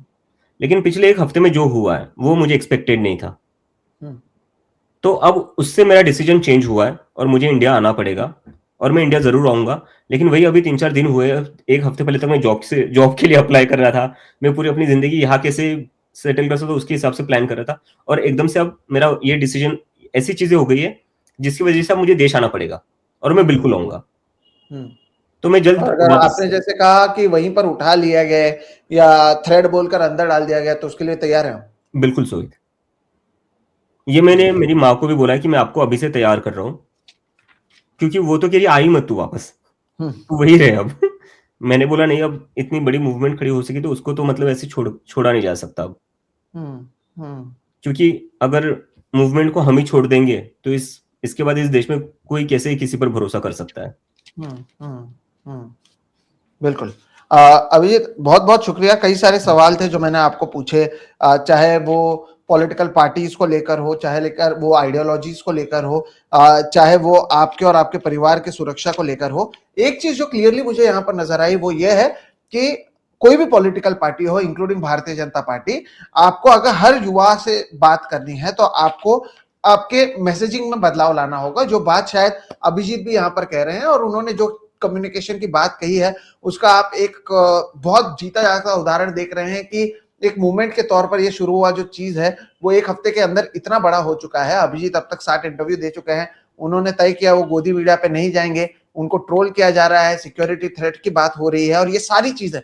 लेकिन पिछले एक हफ्ते में जो हुआ है वो मुझे एक्सपेक्टेड नहीं था। हम्म। तो अब उससे मेरा डिसीजन चेंज हुआ है और मुझे इंडिया आना पड़ेगा, और मैं इंडिया जरूर आऊंगा। लेकिन वही, अभी 3-4 दिन हुए, एक हफ्ते पहले तक मैं जॉब के लिए अप्लाई कर रहा था। मैं पूरी अपनी जिंदगी यहाँ कैसे सेटल कर सकता हूँ उसके हिसाब से प्लान कर रहा था, और एकदम से अब मेरा ये डिसीजन, ऐसी चीजें हो गई है जिसकी वजह से अब मुझे देश आना पड़ेगा और मैं बिल्कुल आऊंगा। तो मैं जल्द और अगर वापस। आपने जैसे कहा कि वहीं पर उठा लिया गया या थ्रेड बोलकर अंदर डाल दिया गया तो उसके लिए तैयार है? बिल्कुल सोहित, ये मैंने मेरी माँ को भी बोला है कि मैं आपको अभी से तैयार कर रहा हूँ, क्योंकि वो तो कह रही आई मत तू वापस, तू वही रहे अब। मैंने बोला नहीं, अब इतनी बड़ी मूवमेंट खड़ी हो सकी तो उसको तो मतलब ऐसे छोड़ा नहीं जा सकता अब, क्योंकि अगर मूवमेंट को हम ही छोड़ देंगे तो इसके बाद इस देश में कोई कैसे किसी पर भरोसा कर सकता है। बिल्कुल। अभिजीत, बहुत बहुत शुक्रिया। कई सारे सवाल थे जो मैंने आपको पूछे, चाहे वो पॉलिटिकल पार्टीज को लेकर हो, चाहे लेकर वो आइडियोलॉजीज को लेकर हो, चाहे वो आपके और आपके परिवार की सुरक्षा को लेकर हो। एक चीज जो क्लियरली मुझे यहाँ पर नजर आई वो ये है कि कोई भी पॉलिटिकल पार्टी हो, इंक्लूडिंग भारतीय जनता पार्टी, आपको अगर हर युवा से बात करनी है तो आपको आपके मैसेजिंग में बदलाव लाना होगा, जो बात शायद अभिजीत भी यहाँ पर कह रहे हैं। और उन्होंने जो कम्युनिकेशन की बात कही है उसका आप एक बहुत जीता जाता उदाहरण देख रहे हैं कि एक मूवमेंट के तौर पर ये शुरू हुआ जो चीज है वो एक हफ्ते के अंदर इतना बड़ा हो चुका है। अभिजीत अब तक 60 इंटरव्यू दे चुके हैं। उन्होंने तय किया वो गोदी मीडिया पे नहीं जाएंगे, उनको ट्रोल किया जा रहा है, सिक्योरिटी थ्रेट की बात हो रही है, और ये सारी चीजें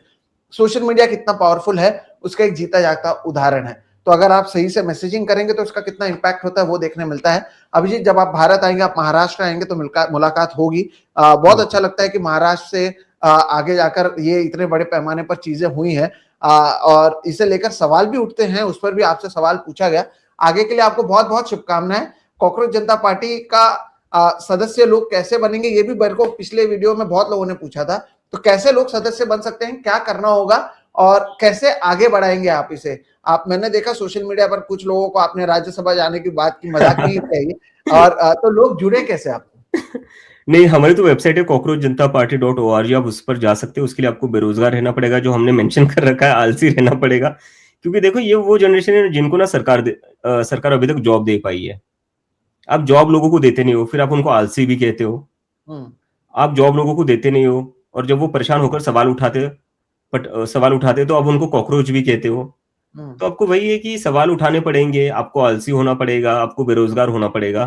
सोशल मीडिया कितना पावरफुल है उसका एक जीता जागता उदाहरण है। तो अगर आप सही से मैसेजिंग करेंगे तो उसका कितना इंपैक्ट होता है वो देखने मिलता है। अभिजीत, जब आप भारत आएंगे, आप महाराष्ट्र आएंगे तो मुलाकात होगी। बहुत अच्छा लगता है कि महाराष्ट्र से आगे जाकर ये इतने बड़े पैमाने पर चीजें हुई हैं, और इसे लेकर सवाल भी उठते हैं, उस पर भी आपसे सवाल पूछा गया। आगे के लिए आपको बहुत बहुत शुभकामनाएं। कॉकरोच जनता पार्टी का सदस्य लोग कैसे बनेंगे ये भी मेरे को पिछले वीडियो में बहुत लोगों ने पूछा था, तो कैसे लोग सदस्य बन सकते हैं, क्या करना होगा और कैसे आगे बढ़ाएंगे आप इसे? आप, मैंने देखा सोशल मीडिया पर कुछ लोगों को आपने राज्यसभा जाने की बात की, मजाक की है, और तो लोग जुड़े कैसे आपको? नहीं, हमारी तो वेबसाइट है cockroachjantaparty.org, आप उस पर जा सकते हो। उसके लिए आपको बेरोजगार रहना पड़ेगा, जो हमने मेंशन कर रखा है, आलसी रहना पड़ेगा, क्योंकि देखो ये वो जनरेशन है जिनको ना सरकार अभी तक जॉब दे पाई है। आप जॉब लोगों को देते नहीं हो, फिर आप उनको आलसी भी कहते हो। आप जॉब लोगों को देते नहीं हो, और जब वो परेशान होकर सवाल उठाते तो अब उनको कॉकरोच भी कहते हो। तो आपको वही है कि सवाल उठाने पड़ेंगे, आपको आलसी होना पड़ेगा, आपको बेरोजगार होना पड़ेगा।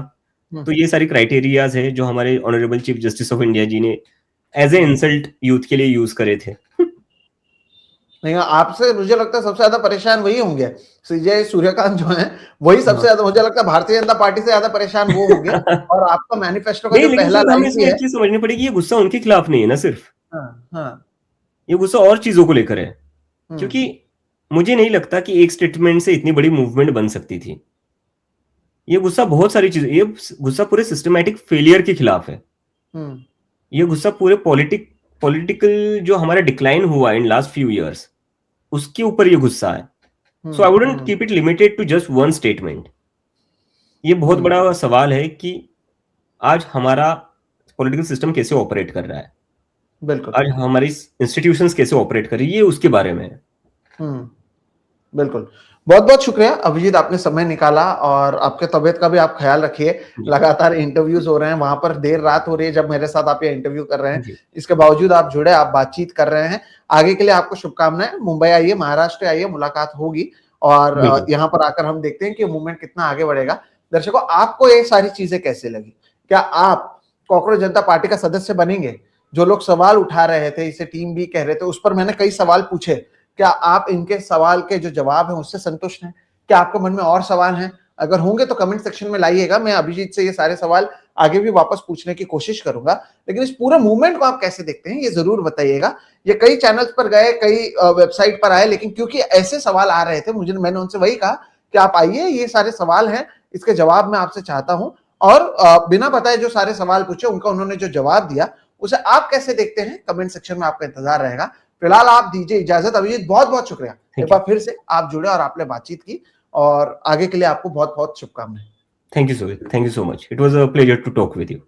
तो ये सारी क्राइटेरियाज है जो हमारे honourable chief justice of India ji ने एज ए इंसल्ट यूथ के लिए यूज करे थे। नहीं, आपसे मुझे लगता है सबसे ज्यादा परेशान वही होंगे, सीजे सूर्यकांत जो है वही सबसे ज्यादा, मुझे लगता है भारतीय जनता पार्टी से ज्यादा परेशान वो होंगे। और आपका मैनिफेस्टो का नहीं, जो लेकिन पहला फिर हमें लाइन इसमें भी है, एक चीज समझनी पड़ेगी, ये गुस्सा उनके खिलाफ नहीं है ना सिर्फ, हाँ, ये गुस्सा और चीजों को लेकर है। क्योंकि मुझे नहीं लगता कि एक स्टेटमेंट से इतनी बड़ी मूवमेंट बन सकती थी। ये गुस्सा बहुत सारी चीजें, ये गुस्सा पूरे सिस्टमैटिक फेलियर के खिलाफ है। ये गुस्सा पूरे पॉलिटिकल जो हमारा डिक्लाइन हुआ इन लास्ट फ्यू इयर्स, उसके ऊपर ये गुस्सा है। So I wouldn't keep it limited to just one statement. ये बहुत बड़ा सवाल है कि आज हमारा पॉलिटिकल सिस्टम कैसे ऑपरेट कर रहा है, बिल्कुल, आज हमारी इंस्टीट्यूशंस कैसे ऑपरेट कर रही है, ये उसके बारे में है। बिल्कुल। बहुत बहुत शुक्रिया अभिजीत, आपने समय निकाला, और आपके तबीयत का भी आप ख्याल रखिए। लगातार इंटरव्यूज हो रहे हैं, वहां पर देर रात हो रही है जब मेरे साथ आप ये इंटरव्यू कर रहे हैं, इसके बावजूद आप जुड़े, आप बातचीत कर रहे हैं। आगे के लिए आपको शुभकामनाएं। मुंबई आइए, महाराष्ट्र आइए, मुलाकात होगी, और यहाँ पर आकर हम देखते हैं कि मूवमेंट कितना आगे बढ़ेगा। दर्शकों, आपको ये सारी चीजें कैसे लगी? क्या आप कॉकरोच जनता पार्टी का सदस्य बनेंगे? जो लोग सवाल उठा रहे थे, इसे टीम भी कह रहे थे, उस पर मैंने कई सवाल पूछे। क्या आप इनके सवाल के जो जवाब है उससे संतुष्ट हैं? क्या आपके मन में और सवाल हैं? अगर होंगे तो कमेंट सेक्शन में लाइएगा। मैं अभिजीत से ये सारे सवाल आगे भी वापस पूछने की कोशिश करूंगा। लेकिन इस पूरे मूवमेंट को आप कैसे देखते हैं ये जरूर बताइएगा। ये कई चैनल्स पर गए, कई वेबसाइट पर आए, लेकिन क्योंकि ऐसे सवाल आ रहे थे, मैंने उनसे वही कहा कि आप आइए, ये सारे सवाल हैं, इसके जवाब मैं आपसे चाहता हूं। और बिना बताए जो सारे सवाल पूछे उनका उन्होंने जो जवाब दिया उसे आप कैसे देखते हैं, कमेंट सेक्शन में आपका इंतजार रहेगा। फिलहाल आप दीजिए इजाजत। अभिजीत, बहुत बहुत शुक्रिया, एक बार फिर से आप जुड़े और आपने बातचीत की, और आगे के लिए आपको बहुत बहुत शुभकामनाएं। Thank you so much, it was a pleasure to talk with you.